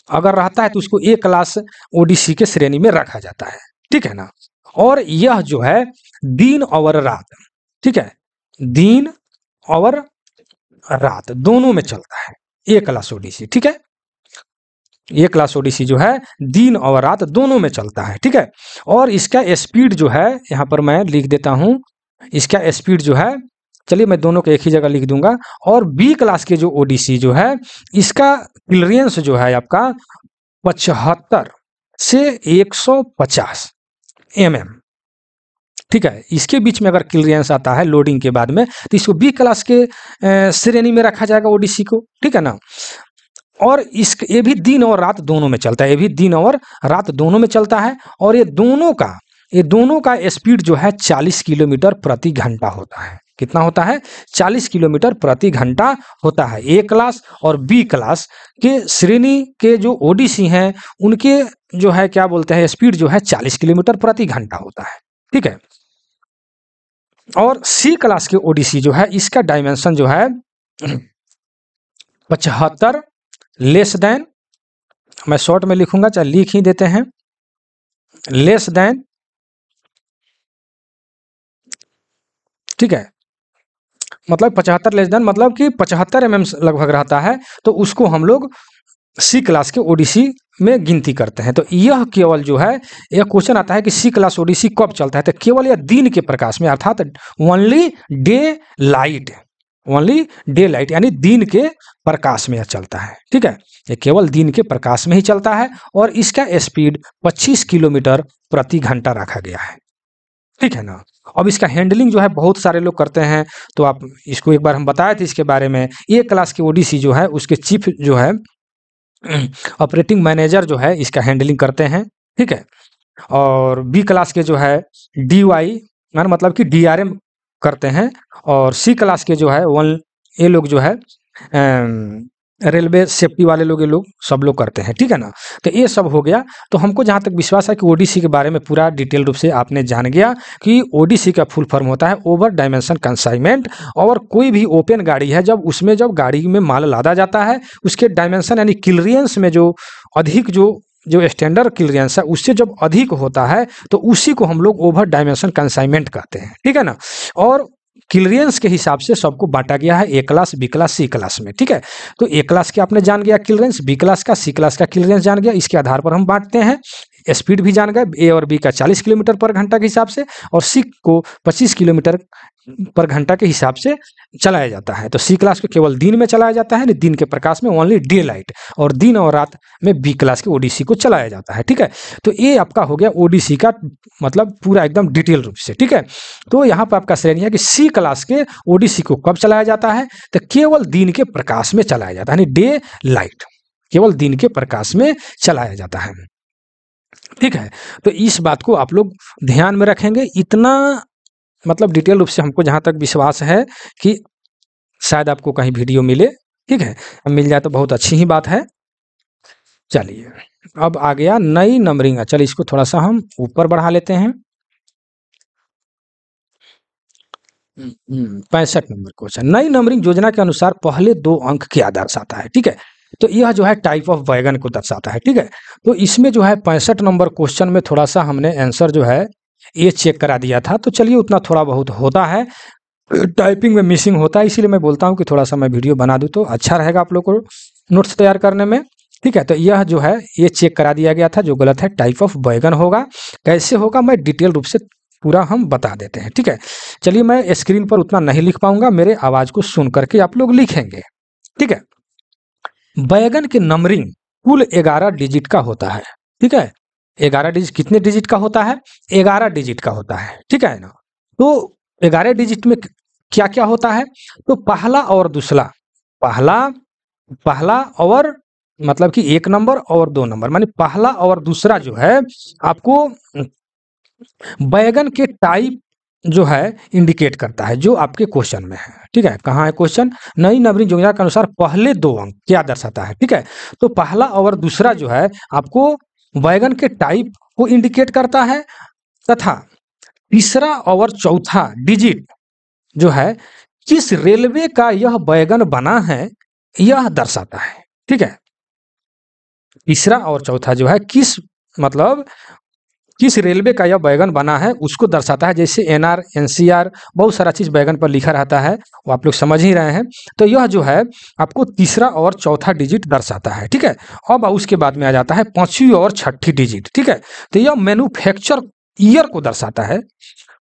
अगर रहता है तो उसको ए क्लास ओडीसी के श्रेणी में रखा जाता है, ठीक है ना। और यह जो है दिन और रात, ठीक है, दिन और रात दोनों में चलता है ए क्लास ओडीसी, ठीक है। ए क्लास ओडीसी जो है दिन और रात दोनों में चलता है, ठीक है। और इसका स्पीड जो है यहाँ पर मैं लिख देता हूं, इसका स्पीड जो है, चलिए मैं दोनों को एक ही जगह लिख दूंगा। और बी क्लास के जो ओडीसी जो है इसका क्लियरेंस जो है आपका 75 से 150 mm, ठीक है। इसके बीच में अगर क्लियरेंस आता है लोडिंग के बाद में तो इसको बी क्लास के श्रेणी में रखा जाएगा ओडीसी को, ठीक है ना। और इस ये भी दिन और रात दोनों में चलता है, ये भी दिन और रात दोनों में चलता है। और ये दोनों का स्पीड जो है 40 किलोमीटर प्रति घंटा होता है। कितना होता है? 40 किलोमीटर प्रति घंटा होता है। ए क्लास और बी क्लास के श्रेणी के जो ओडीसी हैं उनके जो है क्या बोलते हैं स्पीड जो है 40 किलोमीटर प्रति घंटा होता है, ठीक है। और सी क्लास के ओडीसी जो है इसका डायमेंशन जो है 75 लेस देन, मैं शॉर्ट में लिखूंगा चाहे लिख ही देते हैं, लेस देन, ठीक है। मतलब 75 लेस देन मतलब कि 75 mm लगभग रहता है, तो उसको हम लोग सी क्लास के ओडीसी में गिनती करते हैं। तो यह केवल जो है, यह क्वेश्चन आता है कि सी क्लास ओडीसी कब चलता है, तो केवल यह दिन के प्रकाश में, अर्थात only day light, only day light यानी दिन के प्रकाश में यह चलता है, ठीक है। ये केवल दिन के प्रकाश में ही चलता है और इसका स्पीड 25 किलोमीटर प्रति घंटा रखा गया है, ठीक है ना। अब इसका हैंडलिंग जो है बहुत सारे लोग करते हैं, तो आप इसको एक बार हम बताए थे इसके बारे में। ए क्लास के ओडीसी जो है उसके चीफ जो है ऑपरेटिंग मैनेजर जो है इसका हैंडलिंग करते हैं, ठीक है। और बी क्लास के जो है डीवाई मतलब कि डीआरएम करते हैं। और सी क्लास के जो है ये लोग जो है रेलवे सेफ्टी वाले लोग, ये लोग सब लोग करते हैं, ठीक है ना। तो ये सब हो गया। तो हमको जहाँ तक विश्वास है कि ओडीसी के बारे में पूरा डिटेल रूप से आपने जान गया कि ओडीसी का फुल फॉर्म होता है ओवर डायमेंशन कंसाइनमेंट। और कोई भी ओपन गाड़ी है जब उसमें जब गाड़ी में माल लादा जाता है उसके डायमेंशन यानी क्लियरेंस में जो अधिक जो स्टैंडर्ड क्लियरेंस है उससे जब अधिक होता है तो उसी को हम लोग ओवर डायमेंशन कंसाइनमेंट कहते हैं, ठीक है ना। और क्लियरेंस के हिसाब से सबको बांटा गया है ए class, B class, C class में, ठीक है। तो ए क्लास के आपने जान गया क्लियरेंस, बी क्लास का, सी क्लास का क्लियरेंस जान गया। इसके आधार पर हम बांटते हैं। स्पीड भी जान गए, ए और बी का 40 किलोमीटर पर घंटा के हिसाब से और सी को 25 किलोमीटर पर घंटा के हिसाब से चलाया जाता है। तो सी क्लास को केवल दिन में चलाया जाता है, दिन के प्रकाश में ओनली डे लाइट, और दिन और रात में बी क्लास के ओडीसी को चलाया जाता है, ठीक है। तो ये आपका हो गया ओडीसी का मतलब पूरा एकदम डिटेल रूप से, ठीक है। तो यहाँ पर आपका श्रेणी है कि सी क्लास के ओडीसी को कब चलाया जाता है, तो केवल दिन के प्रकाश में चलाया जाता है, यानी डे लाइट, केवल दिन के प्रकाश में चलाया जाता है, ठीक है। तो इस बात को आप लोग ध्यान में रखेंगे। इतना मतलब डिटेल रूप से हमको जहाँ तक विश्वास है कि शायद आपको कहीं वीडियो मिले, ठीक है। मिल जाए तो बहुत अच्छी ही बात है। चलिए अब आ गया नई नंबरिंग। चलिए इसको थोड़ा सा हम ऊपर बढ़ा लेते हैं। 65 नंबर क्वेश्चन, नई नंबरिंग योजना के अनुसार पहले 2 अंक क्या दर्शाता है, ठीक है। तो यह जो है टाइप ऑफ वैगन को दर्शाता है, ठीक है। तो इसमें जो है 65 नंबर क्वेश्चन में थोड़ा सा हमने आंसर जो है ये चेक करा दिया था। तो चलिए उतना थोड़ा बहुत होता है, टाइपिंग में मिसिंग होता है, इसीलिए मैं बोलता हूँ कि थोड़ा सा मैं वीडियो बना दूँ तो अच्छा रहेगा आप लोग को नोट्स तैयार करने में, ठीक है। तो यह जो है ये चेक करा दिया गया था, जो गलत है टाइप ऑफ वैगन होगा। कैसे होगा मैं डिटेल रूप से पूरा हम बता देते हैं, ठीक है। चलिए मैं स्क्रीन पर उतना नहीं लिख पाऊंगा, मेरे आवाज को सुन करके आप लोग लिखेंगे, ठीक है। वैगन के नंबरिंग कुल 11 डिजिट का होता है, ठीक है। 11 डिजिट, कितने डिजिट का होता है? 11 डिजिट का होता है, ठीक है ना। तो 11 डिजिट में क्या क्या होता है? तो पहला और दूसरा पहला पहला और मतलब कि 1 नंबर और 2 नंबर, माने पहला और दूसरा जो है आपको बैगन के टाइप जो है इंडिकेट करता है, जो आपके क्वेश्चन में है। ठीक है, कहाँ है क्वेश्चन? नई नंबरिंग योजना के अनुसार पहले 2 अंक क्या दर्शाता है? ठीक है, तो पहला और दूसरा जो है आपको बैगन के टाइप को इंडिकेट करता है, तथा तीसरा और चौथा डिजिट जो है किस रेलवे का यह बैगन बना है यह दर्शाता है। ठीक है, तीसरा और चौथा जो है किस मतलब किस रेलवे का यह बैगन बना है उसको दर्शाता है। जैसे एनआर, एनसीआर, बहुत सारा चीज बैगन पर लिखा रहता है, वो आप लोग समझ ही रहे हैं। तो यह जो है आपको तीसरा और चौथा डिजिट दर्शाता है। ठीक है, अब उसके बाद में आ जाता है पांचवी और छठी डिजिट। ठीक है, तो यह मैन्युफैक्चर ईयर को दर्शाता है।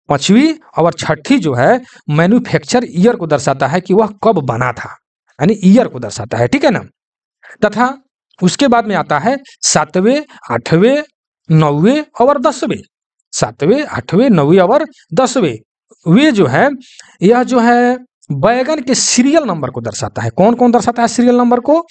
पांचवी और छठी जो है मैन्युफैक्चर ईयर को दर्शाता है कि वह कब बना था, यानी ईयर को दर्शाता है। ठीक है ना, तथा उसके बाद में आता है 7वें, 8वें, 9वें और 10वें। 7वें, 8वें, 9वें और 10वें वे जो है यह जो है बैगन के सीरियल नंबर को दर्शाता है। कौन कौन दर्शाता है सीरियल नंबर को?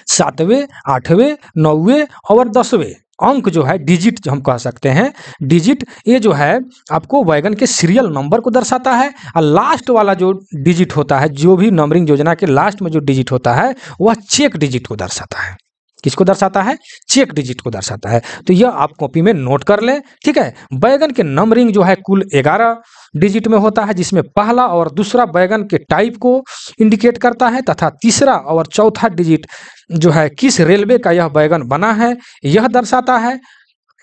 7वें, 8वें, 9वें और 10वें अंक जो है डिजिट जो हम कह सकते हैं, डिजिट ये जो है आपको बैगन के सीरियल नंबर को दर्शाता है। और लास्ट वाला जो डिजिट होता है, जो भी नंबरिंग योजना के लास्ट में जो डिजिट होता है वह चेक डिजिट को दर्शाता है। किसको दर्शाता है? चेक डिजिट को दर्शाता है। तो यह आप कॉपी में नोट कर लें। ठीक है, बैगन के नंबरिंग जो है कुल 11 डिजिट में होता है, जिसमें पहला और दूसरा बैगन के टाइप को इंडिकेट करता है, तथा तीसरा और चौथा डिजिट जो है किस रेलवे का यह बैगन बना है यह दर्शाता है।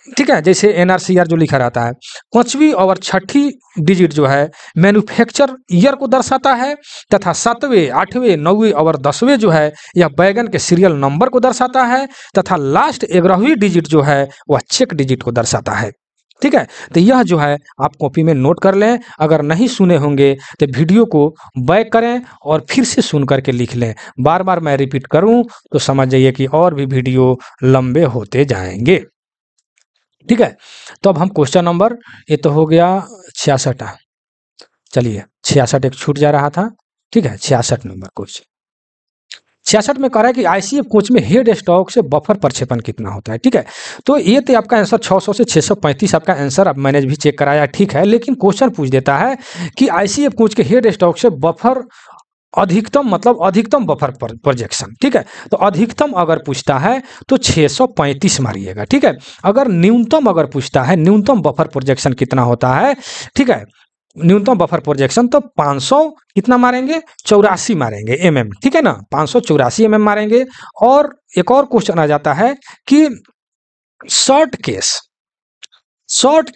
ठीक है, जैसे एनआरसीआर जो लिखा रहता है। पांचवी और छठी डिजिट जो है मैन्युफैक्चर ईयर को दर्शाता है, तथा 7वें, 8वें, 9वें और 10वें जो है यह बैगन के सीरियल नंबर को दर्शाता है, तथा लास्ट 11वीं डिजिट जो है वह चेक डिजिट को दर्शाता है। ठीक है, तो यह जो है आप कॉपी में नोट कर लें। अगर नहीं सुने होंगे तो वीडियो को बैक करें और फिर से सुन करके लिख लें। बार बार मैं रिपीट करूं तो समझ जाइए कि और भी वीडियो लंबे होते जाएंगे। ठीक है, तो अब हम क्वेश्चन नंबर, ये तो हो गया 66। चलिए 66 एक छूट जा रहा था। ठीक है, 66 नंबर क्वेश्चन। 66 में कह रहा है कि आईसीएफ कोच में हेड स्टॉक से बफर प्रक्षेपण कितना होता है। ठीक है, तो ये तो आपका आंसर 600 से 635 आपका आंसर, अब मैंने भी चेक कराया। ठीक है, लेकिन क्वेश्चन पूछ देता है कि आईसीएफ कोच के हेड स्टॉक से बफर अधिकतम मतलब अधिकतम बफर प्रोजेक्शन। ठीक है, तो अधिकतम अगर पूछता है तो 635 मारिएगा। ठीक है, अगर न्यूनतम अगर पूछता है न्यूनतम बफर प्रोजेक्शन कितना होता है, ठीक है, न्यूनतम बफर प्रोजेक्शन तो 500 कितना मारेंगे? 84 मारेंगे एमएम। ठीक है ना, 584 एमएम मारेंगे। और एक और क्वेश्चन आ जाता है कि शॉर्ट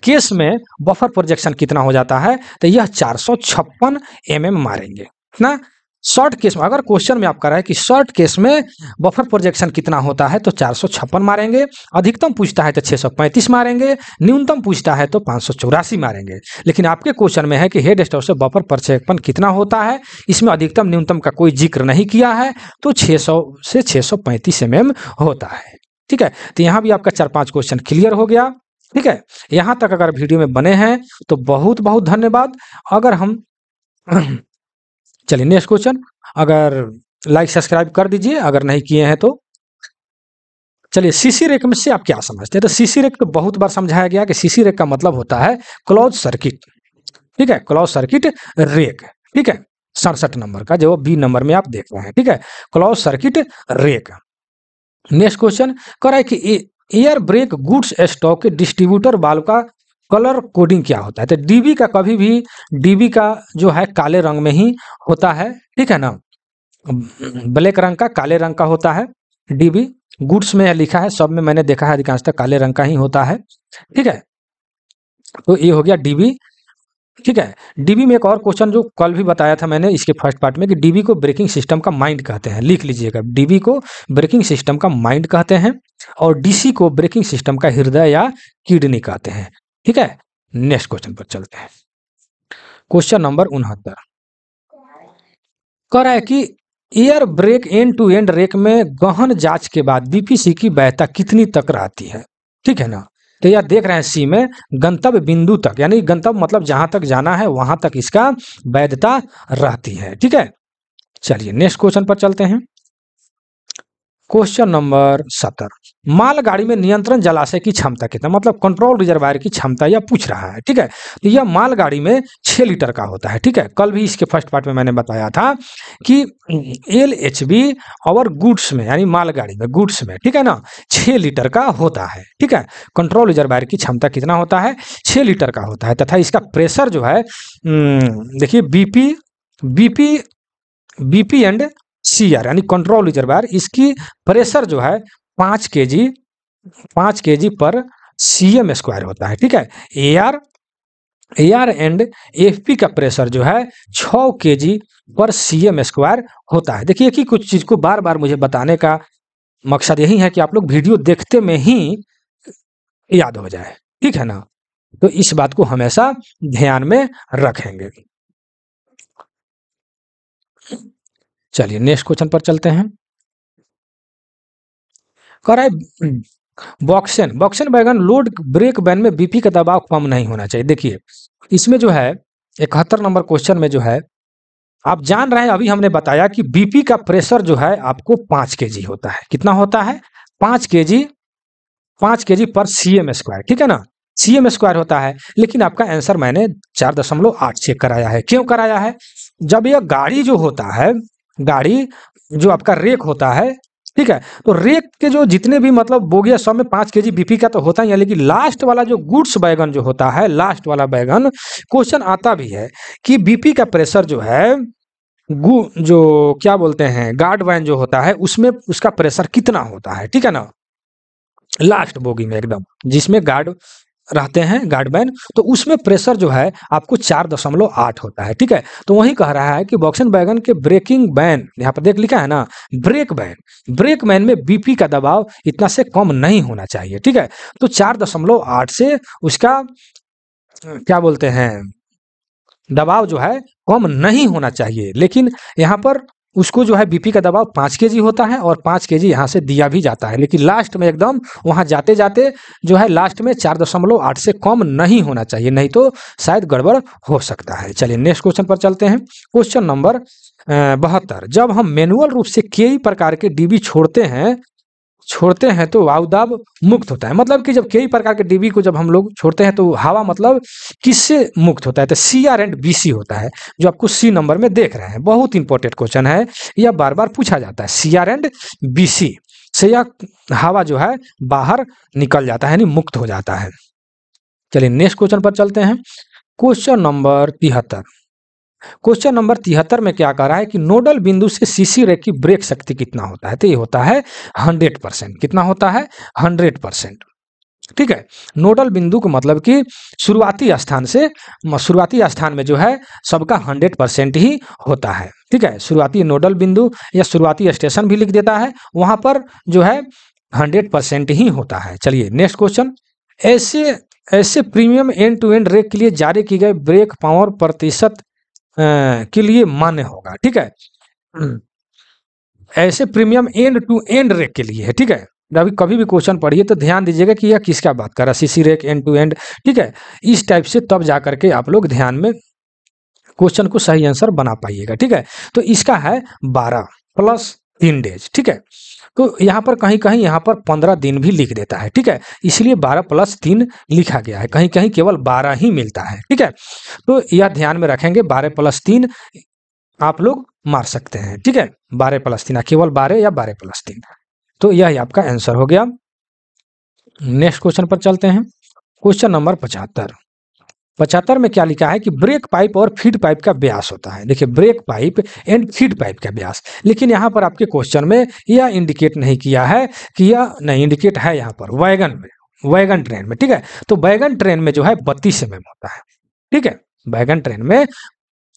केस में बफर प्रोजेक्शन कितना हो जाता है, तो यह 456 एमएम मारेंगे ना। शॉर्ट केस में अगर क्वेश्चन में आपका है कि शॉर्ट केस में बफर प्रोजेक्शन कितना होता है तो 456 मारेंगे। अधिकतम पूछता है तो 635 मारेंगे। न्यूनतम पूछता है तो 584 मारेंगे। लेकिन आपके क्वेश्चन में है कि हेड स्टॉक से बफर प्रक्षेपण कितना होता है, इसमें अधिकतम न्यूनतम का कोई जिक्र नहीं किया है, तो 600 से 635 एमएम होता है। ठीक है, तो यहाँ भी आपका 4-5 क्वेश्चन क्लियर हो गया। ठीक है, यहाँ तक अगर वीडियो में बने हैं तो बहुत बहुत धन्यवाद। अगर हम चलिए नेक्स्ट क्वेश्चन, अगर लाइक सब्सक्राइब कर दीजिए अगर नहीं किए हैं तो। चलिए सीसी रेक में से आप क्या समझते हैं? तो सीसी रेक तो बहुत बार समझाया गया कि सीसी रेक का मतलब होता है क्लोज सर्किट। ठीक है, क्लोज सर्किट रेक। ठीक है, 67 नंबर का जो बी नंबर में आप देख रहे हैं। ठीक है, close circuit rake. Next question कह रहा है कि एयर ब्रेक गुड्स स्टॉक के डिस्ट्रीब्यूटर वाल्व का कलर कोडिंग क्या होता है? तो डीबी का कभी भी डीबी का जो है काले रंग में ही होता है। ठीक है ना, ब्लैक रंग का काले रंग का होता है डीबी। गुड्स में लिखा है, सब में मैंने देखा है अधिकांशतः काले रंग का ही होता है। ठीक है, तो ये हो गया डीबी। ठीक है, डीबी में एक और क्वेश्चन जो कल भी बताया था मैंने इसके फर्स्ट पार्ट में कि डीबी को ब्रेकिंग सिस्टम का माइंड कहते हैं। लिख लीजिएगा, डीबी को ब्रेकिंग सिस्टम का माइंड कहते हैं और डीसी को ब्रेकिंग सिस्टम का हृदय या किडनी कहते हैं। ठीक है, नेक्स्ट क्वेश्चन पर चलते हैं। क्वेश्चन नंबर 69 कह रहा है कि air brake end to end rake में गहन जांच के बाद बीपीसी की वैधता कितनी तक रहती है? ठीक है ना, तो यह देख रहे हैं सी में गंतव्य बिंदु तक, यानी गंतव्य मतलब जहां तक जाना है वहां तक इसका वैधता रहती है। ठीक है, चलिए नेक्स्ट क्वेश्चन पर चलते हैं। क्वेश्चन नंबर 17, मालगाड़ी में नियंत्रण जलाशय की क्षमता कितना, मतलब कंट्रोल रिजर्वायर की क्षमता यह पूछ रहा है। ठीक है, तो यह मालगाड़ी में 6 लीटर का होता है। ठीक है, कल भी इसके फर्स्ट पार्ट में मैंने बताया था कि LHB और गुड्स में यानी मालगाड़ी में गुड्स में, ठीक है ना, 6 लीटर का होता है। ठीक है, कंट्रोल रिजर्वायर की क्षमता कितना होता है, 6 लीटर का होता है। तथा इसका प्रेशर जो है देखिए बीपी एंड CR यानी कंट्रोल रिजर्वायर, इसकी प्रेशर जो है 5 kg पर CM स्क्वायर होता है। ठीक है, AR एंड FP का प्रेशर जो है 6 kg पर CM स्क्वायर होता है। देखिए कि कुछ चीज को बार बार मुझे बताने का मकसद यही है कि आप लोग वीडियो देखते में ही याद हो जाए। ठीक है ना, तो इस बात को हमेशा ध्यान में रखेंगे। चलिए नेक्स्ट क्वेश्चन पर चलते हैं। कह रहा है BOXN wagon load brake van में BP का दबाव कम नहीं होना चाहिए। देखिए इसमें जो है 71 नंबर क्वेश्चन में जो है आप जान रहे हैं, अभी हमने बताया कि BP का प्रेशर जो है आपको 5 kg होता है। कितना होता है, 5 kg पर CM स्क्वायर। ठीक है ना, CM स्क्वायर होता है, लेकिन आपका आंसर मैंने 4.8 चेक कराया है। क्यों कराया है, जब यह गाड़ी जो होता है, गाड़ी जो आपका रेक होता है, ठीक है, तो रेक के जो जितने भी मतलब बोगिया सब में 5 kg BP का तो होता ही है, लेकिन लास्ट वाला जो गुड्स वैगन जो होता है, लास्ट वाला वैगन, क्वेश्चन आता भी है कि BP का प्रेशर जो है जो क्या बोलते हैं गार्ड वैन जो होता है उसमें उसका प्रेशर कितना होता है। ठीक है ना, लास्ट बोगी में एकदम जिसमें गार्ड रहते हैं, गार्ड वैन, तो उसमें प्रेशर जो है आपको 4.8 होता है। ठीक है, तो वही कह रहा है कि बॉक्सन वैगन के ब्रेकिंग वैन, यहाँ पर देख लिखा है ना ब्रेक वैन में BP का दबाव इतना से कम नहीं होना चाहिए। ठीक है, तो 4.8 से उसका क्या बोलते हैं दबाव जो है कम नहीं होना चाहिए, लेकिन यहाँ पर उसको जो है BP का दबाव 5 kg होता है और 5 kg यहाँ से दिया भी जाता है, लेकिन लास्ट में एकदम वहाँ जाते जाते जो है लास्ट में 4.8 से कम नहीं होना चाहिए, नहीं तो शायद गड़बड़ हो सकता है। चलिए नेक्स्ट क्वेश्चन पर चलते हैं। क्वेश्चन नंबर 72, जब हम मैनुअल रूप से कई प्रकार के DB छोड़ते हैं तो वायुदाब मुक्त होता है। मतलब कि जब कई प्रकार के DB को जब हम लोग छोड़ते हैं तो हवा मतलब किससे मुक्त होता है, तो CR एंड BC होता है, जो आपको C नंबर में देख रहे हैं। बहुत इंपॉर्टेंट क्वेश्चन है, यह बार बार पूछा जाता है। CR एंड BC से यह हवा जो है बाहर निकल जाता है, यानी मुक्त हो जाता है। चलिए नेक्स्ट क्वेश्चन पर चलते हैं। क्वेश्चन नंबर 73, क्वेश्चन नंबर 73 में क्या कह रहा है कि नोडल बिंदु से CC रेख की ब्रेक शक्ति कितना होता है, तो ये होता है 100%। कितना होता है, 100%। ठीक है, नोडल बिंदु को मतलब कि शुरुआती स्थान में जो है सबका 100% ही होता है। ठीक है, शुरुआती नोडल बिंदु या शुरुआती स्टेशन भी लिख देता है, वहां पर जो है 100% ही होता है। चलिए नेक्स्ट क्वेश्चन, ऐसे premium end to end rake के लिए जारी की गई ब्रेक पावर प्रतिशत के लिए मान्य होगा। ठीक है, ऐसे premium end to end rake के लिए है। ठीक है, अभी कभी भी क्वेश्चन पढ़िए तो ध्यान दीजिएगा कि यह किसका बात कर रहा है, CC rake end to end. ठीक है, इस टाइप से तब जा करके आप लोग ध्यान में क्वेश्चन को सही आंसर बना पाइएगा। ठीक है, तो इसका है 12 + 3 डेज। ठीक है, तो यहाँ पर कहीं कहीं यहाँ पर 15 दिन भी लिख देता है। ठीक है, इसलिए 12 + 3 लिखा गया है, कहीं कहीं केवल 12 ही मिलता है। ठीक है, तो यह ध्यान में रखेंगे, 12 + 3 आप लोग मार सकते हैं। ठीक है, 12 + 3 केवल 12 या 12 + 3, तो यह आपका आंसर हो गया। नेक्स्ट क्वेश्चन पर चलते हैं। क्वेश्चन नंबर 75 में क्या लिखा है कि ब्रेक पाइप और फीड पाइप का व्यास होता है। देखिए break pipe and feed pipe का व्यास, लेकिन यहाँ पर आपके क्वेश्चन में यह इंडिकेट नहीं किया है कि यह नहीं, इंडिकेट है यहाँ पर वैगन ट्रेन में। ठीक है, तो वैगन ट्रेन में जो है 32 mm होता है। ठीक है, वैगन ट्रेन में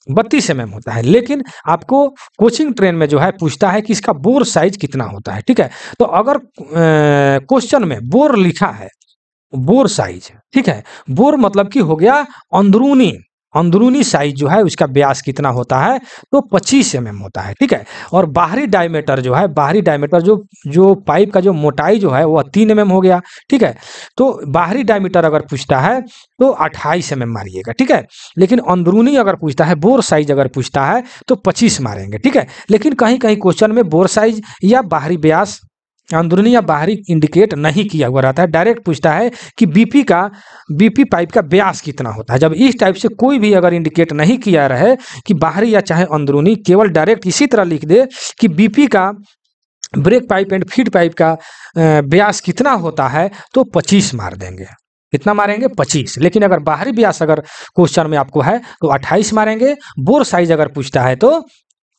32 mm होता है, लेकिन आपको कोचिंग ट्रेन में जो है पूछता है कि इसका बोर साइज कितना होता है। ठीक है, तो अगर क्वेश्चन में बोर लिखा है, बोर साइज, ठीक है, बोर मतलब कि हो गया अंदरूनी अंदरूनी साइज जो है उसका व्यास कितना होता है, तो 25 mm होता है, ठीक है। और बाहरी डायमीटर जो है, बाहरी डायमीटर जो पाइप का जो मोटाई जो है वह 3 mm हो गया, ठीक है। तो बाहरी डायमीटर अगर पूछता है तो 28 mm मारिएगा, ठीक है। लेकिन अंदरूनी अगर पूछता है, बोर साइज अगर पूछता है तो 25 मारेंगे, ठीक है। लेकिन कहीं कहीं क्वेश्चन में बोर साइज या बाहरी व्यास, अंदरूनी या बाहरी इंडिकेट नहीं किया हुआ रहता है, डायरेक्ट पूछता है कि बीपी पाइप का व्यास कितना होता है। जब इस टाइप से कोई भी अगर इंडिकेट नहीं किया रहे कि बाहरी या चाहे अंदरूनी, केवल डायरेक्ट इसी तरह लिख दे कि बीपी का, break pipe and feed pipe का व्यास कितना होता है, तो 25 मार देंगे। कितना मारेंगे? 25। लेकिन अगर बाहरी व्यास अगर क्वेश्चन में आपको है तो 28 मारेंगे। बोर साइज अगर पूछता है तो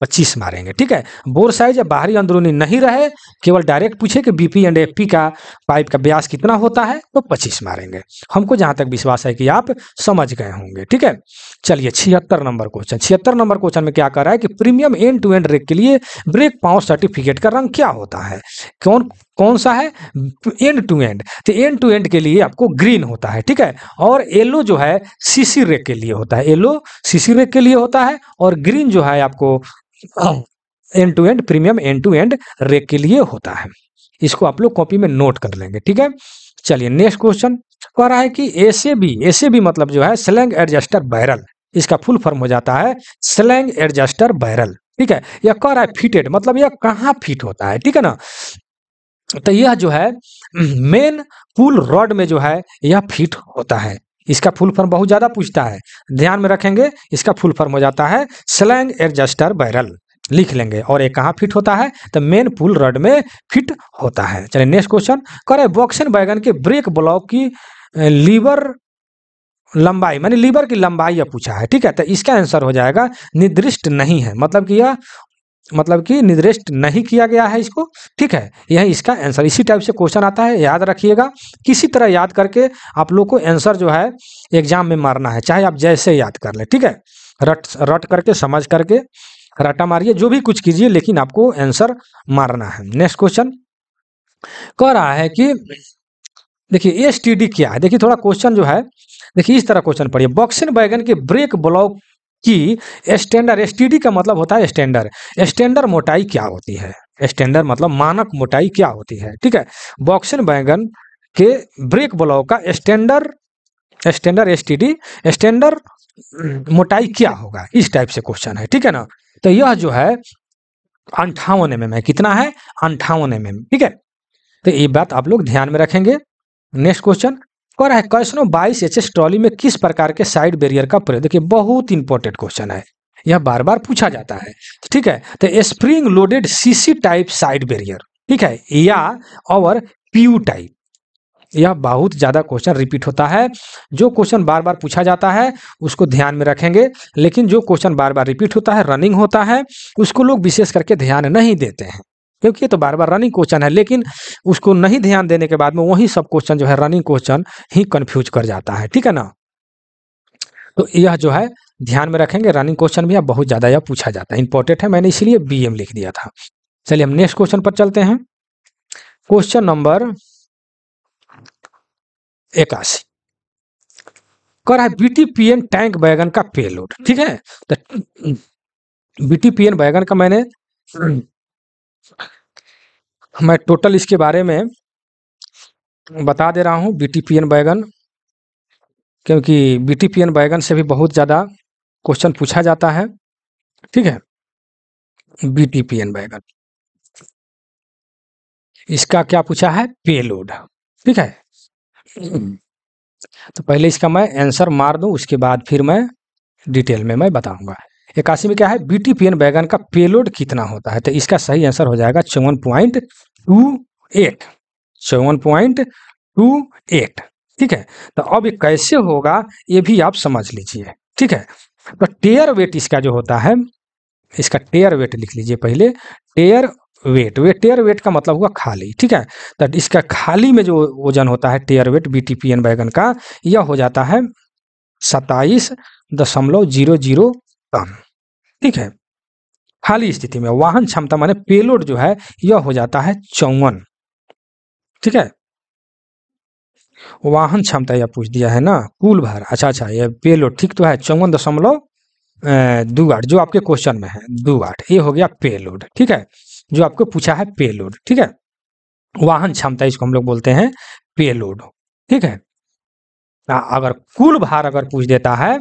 25 मारेंगे, ठीक है। बोर साइज या बाहरी अंदरूनी नहीं रहे, केवल डायरेक्ट पूछे कि बीपी एंड एफपी का पाइप का व्यास कितना होता है, तो 25 मारेंगे। हमको जहां तक विश्वास है कि आप समझ गए होंगे, ठीक है। चलिए 76 नंबर क्वेश्चन। 76 नंबर क्वेश्चन में क्या कर रहा है कि premium end to end rake के लिए ब्रेक पावर सर्टिफिकेट का रंग क्या होता है? कौन सा है? End to end. तो एंड टू एंड के लिए आपको ग्रीन होता है, ठीक है। और येलो जो है सीसी रेक के लिए होता है, येलो सीसी रेक के लिए होता है। और ग्रीन जो है आपको end to end, premium end to end rake के लिए होता है। इसको आप लोग कॉपी में नोट कर लेंगे, ठीक है। चलिए नेक्स्ट क्वेश्चन कह रहा है कि एसएबी मतलब जो है स्लैंग एडजस्टर बैरल, इसका फुल फॉर्म हो जाता है स्लैंग एडजस्टर बैरल, ठीक है। यह कह रहा है फिटेड, मतलब यह कहाँ फिट होता है, ठीक है ना। तो यह जो है मेन पुल रॉड में जो है यह फिट होता है। इसका फुल फॉर्म बहुत ज्यादा पूछता है, ध्यान में रखेंगे। इसका फुल फॉर्म हो जाता है स्लैंग एडजस्टर बैरल, लिख लेंगे। और ये कहाँ फिट होता है, तो मेन पुल रॉड में फिट होता है। चलिए नेक्स्ट क्वेश्चन करें, वॉक्सन वैगन के ब्रेक ब्लॉक की लीवर लंबाई, मानी लीवर की लंबाई यह पूछा है, ठीक है। तो इसका आंसर हो जाएगा निर्दिष्ट नहीं है, मतलब कि निर्दिष्ट नहीं किया गया है इसको, ठीक है। यह इसका आंसर। इसी टाइप से क्वेश्चन आता है, याद रखिएगा। किसी तरह याद करके आप लोग को आंसर जो है एग्जाम में मारना है, चाहे आप जैसे याद कर ले, ठीक है। रट करके, समझ करके रटा मारिए, जो भी कुछ कीजिए, लेकिन आपको आंसर मारना है। नेक्स्ट क्वेश्चन कह रहा है कि देखिए एसटीडी क्या है। देखिए थोड़ा क्वेश्चन जो है, देखिए इस तरह क्वेश्चन पढ़िए। बॉक्सन वैगन के ब्रेक ब्लॉक की स्टैंडर्ड, एसटीडी का मतलब होता है स्टैंडर्ड मोटाई क्या होती है? स्टैंडर्ड मतलब मानक मोटाई क्या होती है, ठीक है। बॉक्सन वैगन के ब्रेक ब्लॉक का स्टैंडर्ड एसटीडी, स्टैंडर्ड मोटाई क्या होगा, इस टाइप से क्वेश्चन है, ठीक है ना। तो यह जो है 58 mm है। कितना है? 58 mm, ठीक है। तो ये बात आप लोग ध्यान में रखेंगे। नेक्स्ट क्वेश्चन कह रहा है कैसनो 22 HS ट्रॉली में किस प्रकार के साइड बैरियर का प्रयोग? देखिए बहुत इंपॉर्टेंट क्वेश्चन है, यह बार बार पूछा जाता है, ठीक है। तो spring loaded CC type side barrier, ठीक है, या और पीयू टाइप। यह बहुत ज्यादा क्वेश्चन रिपीट होता है। जो क्वेश्चन बार बार पूछा जाता है उसको ध्यान में रखेंगे, लेकिन जो क्वेश्चन बार बार रिपीट होता है, रनिंग होता है, उसको लोग विशेष करके ध्यान नहीं देते हैं, क्योंकि ये तो बार बार रनिंग क्वेश्चन है। लेकिन उसको नहीं ध्यान देने के बाद में वही सब क्वेश्चन जो है रनिंग क्वेश्चन ही कंफ्यूज कर जाता है, ठीक है ना। तो यह जो है ध्यान में रखेंगे, रनिंग क्वेश्चन भी बहुत ज्यादा यह पूछा जाता है, इंपॉर्टेंट है, मैंने इसीलिए BM लिख दिया था। चलिए हम नेक्स्ट क्वेश्चन पर चलते हैं। क्वेश्चन नंबर 81 कर है BTPN टैंक वैगन का पेलोड, ठीक है। तो BTPN वैगन का मैं टोटल इसके बारे में बता दे रहा हूँ। BTPN वैगन, क्योंकि BTPN वैगन से भी बहुत ज्यादा क्वेश्चन पूछा जाता है, ठीक है। BTPN वैगन, इसका क्या पूछा है? पेलोड, ठीक है। तो पहले इसका मैं आंसर मार दूं, उसके बाद फिर मैं डिटेल में मैं बताऊंगा। 81 में क्या है? BTPN वैगन का पेलोड कितना होता है? तो इसका सही आंसर हो जाएगा 54.28, 54.28, ठीक है। तो अब ये कैसे होगा ये भी आप समझ लीजिए, ठीक है। तो टेयर वेट इसका जो होता है, इसका टेयर वेट लिख लीजिए पहले। टेयर वेट का मतलब हुआ खाली, ठीक है। तो इसका खाली में जो वजन होता है टेयर वेट BTPN वैगन का, यह हो जाता है 27.00 टन, ठीक है। खाली स्थिति में वाहन क्षमता माने पेलोड जो है यह हो जाता है 54, ठीक है। वाहन क्षमता यह पूछ दिया है ना, कुल भार, अच्छा अच्छा, ये पेलोड ठीक तो है, 54.28 जो आपके क्वेश्चन में है 28, ये हो गया पेलोड, ठीक है, जो आपको पूछा है पेलोड, ठीक है। वाहन क्षमता इसको हम लोग बोलते हैं पेलोड, ठीक है। अगर कुल भार अगर पूछ देता है,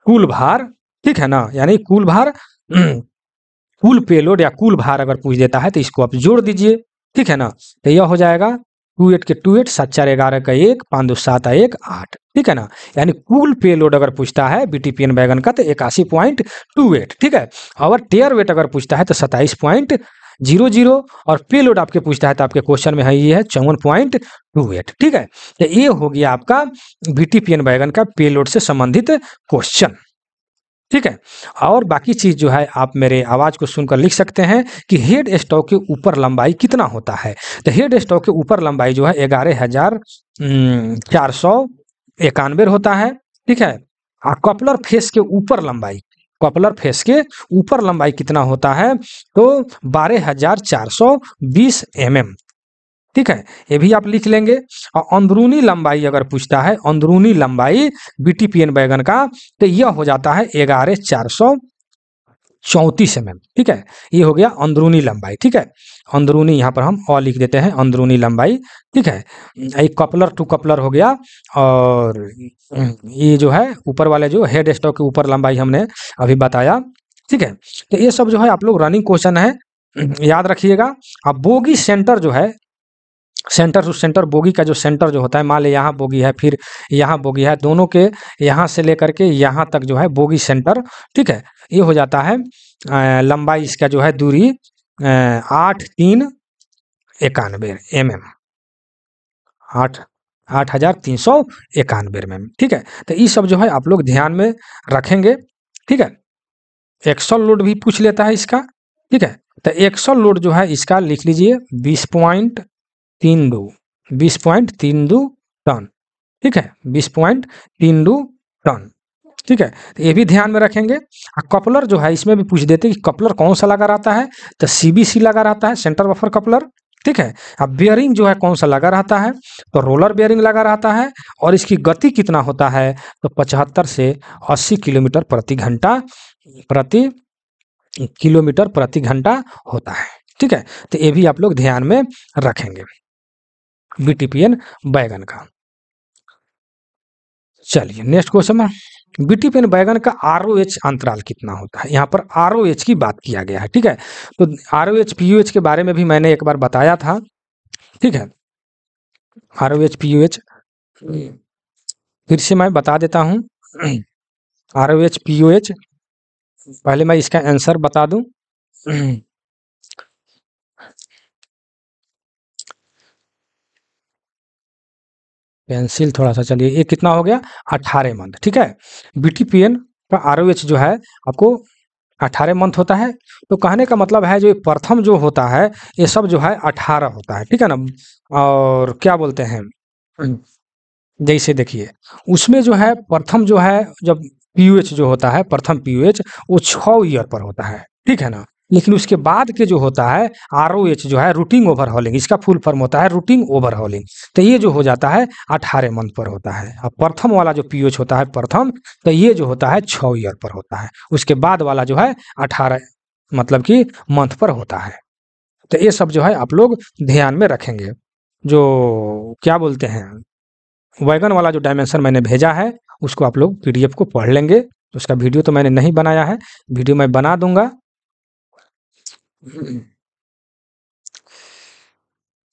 कुल भार, ठीक है ना, यानी कुल भार कुल पेलोड या कुल भार अगर पूछ देता है तो इसको आप जोड़ दीजिए, ठीक है ना। तो यह हो जाएगा 28 के 28, 7 4 11 का 1, 5 2 7 1 8, ठीक है ना। यानी कुल पेलोड अगर पूछता है बीटीपीएन बैगन का तो 81.28, ठीक है। और टेयर वेट अगर पूछता है तो 27.00, और पेलोड आपके पूछता है तो आपके क्वेश्चन में है ये है 54.28, ठीक है। तो ये हो गया आपका बीटीपीएन बैगन का पेलोड से संबंधित क्वेश्चन, ठीक है। और बाकी चीज जो है आप मेरे आवाज को सुनकर लिख सकते हैं कि हेड स्टॉक के ऊपर लंबाई कितना होता है। तो हेड स्टॉक के ऊपर लंबाई जो है 11,491 होता है, ठीक है। और कपलर फेस के ऊपर लंबाई, कपलर फेस के ऊपर लंबाई कितना होता है, तो 12,420 mm, ठीक है, ये भी आप लिख लेंगे। और अंदरूनी लंबाई अगर पूछता है, अंदरूनी लंबाई बीटीपीएन बैगन का, तो यह हो जाता है 11,434 mm, ठीक है। ये हो गया अंदरूनी लंबाई, ठीक है। अंदरूनी यहाँ पर हम और लिख देते हैं अंदरूनी लंबाई, ठीक है। एक कपलर टू कपलर हो गया, और ये जो है ऊपर वाले जो हेड स्टॉक के ऊपर लंबाई हमने अभी बताया, ठीक है। तो ये सब जो है आप लोग रनिंग क्वेश्चन है, याद रखिएगा। अब बोगी सेंटर जो है, सेंटर टू सेंटर बोगी का जो सेंटर जो होता है, मान ले यहाँ बोगी है, फिर यहाँ बोगी है, दोनों के यहाँ से लेकर के यहाँ तक जो है बोगी सेंटर, ठीक है। ये हो जाता है लंबाई इसका जो है दूरी 8,391 mm, 8,391 mm, ठीक है। तो ये सब जो है आप लोग ध्यान में रखेंगे, ठीक है। एक्सल लोड भी पूछ लेता है इसका, ठीक है। तो एक्सल लोड जो है इसका लिख लीजिए 20.32 टन, ठीक है, 20.32 टन, ठीक है। तो ये भी ध्यान में रखेंगे। कपलर जो है इसमें भी पूछ देते हैं कि कपलर कौन सा लगा रहता है, तो सीबीसी लगा रहता है, सेंटर बफर कपलर, ठीक है। अब बेयरिंग जो है कौन सा लगा रहता है, तो रोलर बेयरिंग लगा रहता है, और इसकी गति कितना होता है, तो 75 से 80 किलोमीटर प्रति घंटा होता है, ठीक है। तो ये भी आप लोग ध्यान में रखेंगे बीटीपीएन बैगन का। चलिए नेक्स्ट क्वेश्चन, बीटीपीएन बैगन का आरओएच अंतराल कितना होता है। यहाँ पर आरओएच की बात किया गया है, ठीक है। तो आरओएच पीयूएच के बारे में भी मैंने एक बार बताया था, ठीक है। आरओएच पीयूएच फिर से मैं बता देता हूँ। आरओएच पीयूएच, पहले मैं इसका आंसर बता दूं। पेंसिल थोड़ा सा, चलिए ये कितना हो गया 18 मंथ, ठीक है। बीटीपीएन का आरओएच जो है आपको 18 मंथ होता है। तो कहने का मतलब है जो प्रथम जो होता है ये सब जो है 18 होता है, ठीक है ना। और क्या बोलते हैं, जैसे देखिए उसमें जो है प्रथम जो है जब पीयूएच जो होता है, प्रथम पीयूएच वो 6 ईयर पर होता है, ठीक है ना। लेकिन उसके बाद के जो होता है आरओएच जो है रूटिंग ओवरहॉलिंग, इसका फुल फॉर्म होता है रूटिंग ओवरहॉलिंग, तो ये जो हो जाता है 18 मंथ पर होता है। अब प्रथम वाला जो पीयूएच होता है प्रथम, तो ये जो होता है 6 ईयर पर होता है। उसके बाद वाला जो है 18 मतलब कि मंथ पर होता है। तो ये सब जो है आप लोग ध्यान में रखेंगे। जो क्या बोलते हैं वैगन वाला जो डायमेंशन मैंने भेजा है उसको आप लोग पीडीएफ को पढ़ लेंगे। उसका वीडियो तो मैंने नहीं बनाया है, वीडियो मैं बना दूंगा।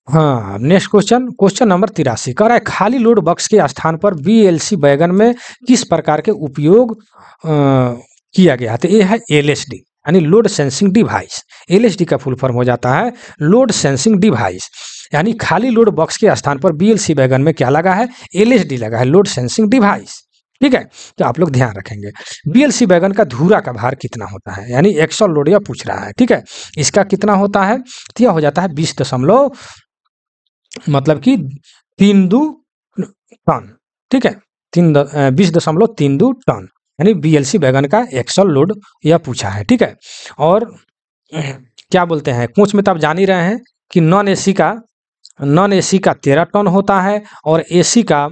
हाँ नेक्स्ट क्वेश्चन, क्वेश्चन नंबर 83 कह रहा है खाली लोड बक्स के स्थान पर बीएलसी बैगन में किस प्रकार के उपयोग किया गया है। तो ये है एलएसडी यानी लोड सेंसिंग डिवाइस। एलएसडी का फुल फॉर्म हो जाता है लोड सेंसिंग डिवाइस। यानी खाली लोड बॉक्स के स्थान पर बीएलसी बैगन में क्या लगा है, एलएसडी लगा है, लोड सेंसिंग डिवाइस, ठीक है। तो आप लोग ध्यान रखेंगे। बीएलसी बैगन का धूरा का भार कितना होता है, यानी एक्सल लोड या पूछ रहा है, ठीक है। इसका कितना होता है, तो यह हो जाता है 20 दशमलव मतलब कि 32 टन, ठीक है, 20.32 टन, यानी बीएलसी बैगन का एक्सल लोड यह पूछा है, ठीक है। और क्या बोलते हैं कोच में तो आप जान ही रहे हैं कि नॉन एसी का नॉन एसी का 13 टन होता है और एसी का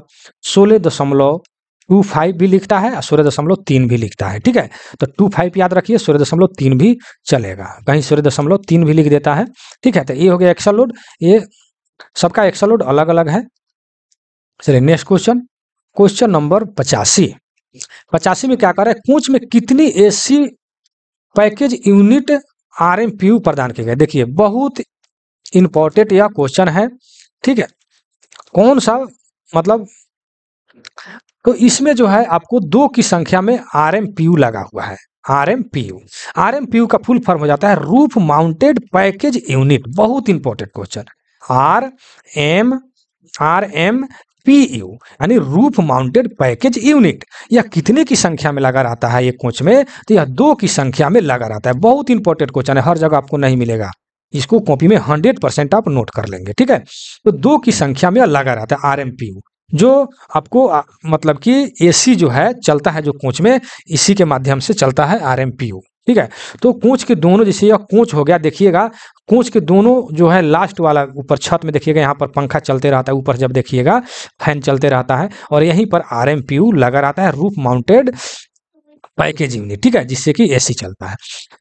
16.25 भी लिखता है और 16.3 भी लिखता है। ठीक है, तो 25 याद रखिए, 16.3 भी चलेगा, कहीं 16.3 भी लिख देता है। ठीक है, तो ये हो गया एक्सल लोड, ये सबका एक्सल लोड अलग अलग है। चलिए नेक्स्ट क्वेश्चन, क्वेश्चन नंबर 85 में क्या कर रहे हैं, कोच में कितनी एसी पैकेज यूनिट आरएमपीयू प्रदान किए गए। देखिए बहुत इंपॉर्टेंट यह क्वेश्चन है। ठीक है, कौन सा मतलब, तो इसमें जो है आपको 2 की संख्या में आरएमपीयू लगा हुआ है। आरएमपीयू का फुल फॉर्म हो जाता है रूफ माउंटेड पैकेज यूनिट। बहुत इंपॉर्टेंट क्वेश्चन, आरएमपीयू यानी रूफ माउंटेड पैकेज यूनिट। यह कितने की संख्या में लगा रहता है ये कोच में, तो यह 2 की संख्या में लगा रहता है। बहुत इंपॉर्टेंट क्वेश्चन है, हर जगह आपको नहीं मिलेगा, इसको कॉपी में 100% आप नोट कर लेंगे। ठीक है, तो 2 की संख्या में लगा रहता है आरएमपीयू, जो आपको मतलब कि एसी जो है चलता है जो कोच में, इसी के माध्यम से चलता है आरएमपीयू। ठीक है, तो कोच के दोनों, जैसे यह कोच हो गया, देखिएगा कोच के दोनों जो है लास्ट वाला ऊपर छत में देखिएगा, यहाँ पर पंखा चलते रहता है, ऊपर जब देखिएगा फैन चलते रहता है और यहीं पर आरएमपीयू लगा रहता है रूफ माउंटेड पैकेज यूनिट। ठीक है, जिससे कि एसी चलता है।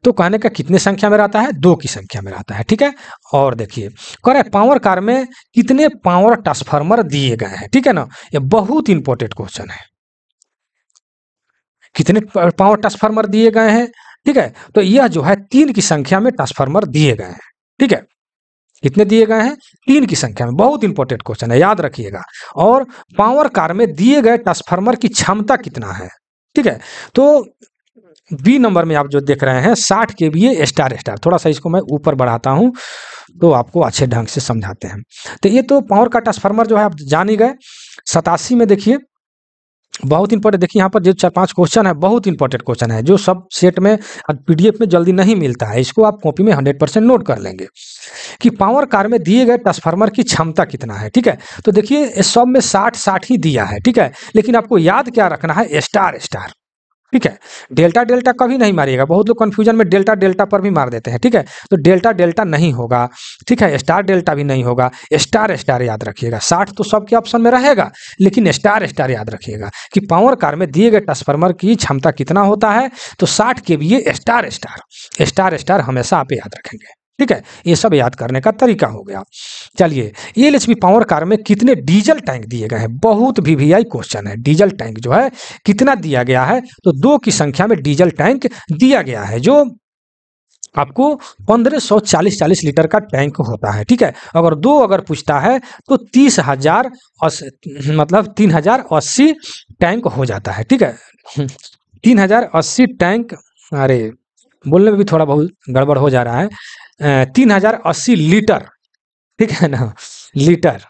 तो कहने का कितने संख्या में रहता है, 2 की संख्या में रहता है। ठीक है, और देखिए कह रहा है पावर कार में कितने पावर ट्रांसफार्मर दिए गए हैं। ठीक है ना, ये बहुत इंपॉर्टेंट क्वेश्चन है, कितने पावर ट्रांसफार्मर दिए गए हैं। ठीक है, तो यह जो है 3 की संख्या में ट्रांसफार्मर दिए गए हैं। ठीक है, कितने दिए गए हैं, 3 की संख्या में। बहुत इंपॉर्टेंट क्वेश्चन है, याद रखिएगा। और पावर कार में दिए गए ट्रांसफार्मर की क्षमता कितना है। ठीक है, तो बी नंबर में आप जो देख रहे हैं 60 केवीए स्टार। थोड़ा सा इसको मैं ऊपर बढ़ाता हूं तो आपको अच्छे ढंग से समझाते हैं। तो ये तो पावर का ट्रांसफार्मर जो है आप जान ही गए। 87 में देखिए बहुत इंपॉर्टेंट, देखिए यहाँ पर जो 4-5 क्वेश्चन है बहुत इंपॉर्टेंट क्वेश्चन है, जो सब सेट में पीडीएफ में जल्दी नहीं मिलता है, इसको आप कॉपी में 100% नोट कर लेंगे कि पावर कार में दिए गए ट्रांसफार्मर की क्षमता कितना है। ठीक है, तो देखिए सब में 60-60 ही दिया है। ठीक है, लेकिन आपको याद क्या रखना है, स्टार। ठीक है, डेल्टा डेल्टा कभी नहीं मारिएगा, बहुत लोग कंफ्यूजन में डेल्टा डेल्टा पर भी मार देते हैं। ठीक है, तो डेल्टा डेल्टा नहीं होगा। ठीक है, स्टार डेल्टा भी नहीं होगा, स्टार याद रखिएगा। 60 तो सबके ऑप्शन में रहेगा, लेकिन स्टार याद रखिएगा कि पावर कार में दिए गए ट्रांसफार्मर की क्षमता कितना होता है, तो 60 केवीए स्टार हमेशा आप याद रखेंगे। ठीक है, ये सब याद करने का तरीका हो गया। चलिए, एलएचबी पावर कार में कितने डीजल टैंक दिए गए हैं, बहुत वीवीआई क्वेश्चन है। डीजल टैंक जो है कितना दिया गया है, तो 2 की संख्या में डीजल टैंक दिया गया है, जो आपको 1540 लीटर का टैंक होता है। ठीक है, अगर 2 अगर पूछता है तो 30,000 मतलब 3080 टैंक हो जाता है। ठीक है, 3080 टैंक, अरे बोलने में भी थोड़ा बहुत गड़बड़ हो जा रहा है, 3080 लीटर। ठीक है ना, लीटर।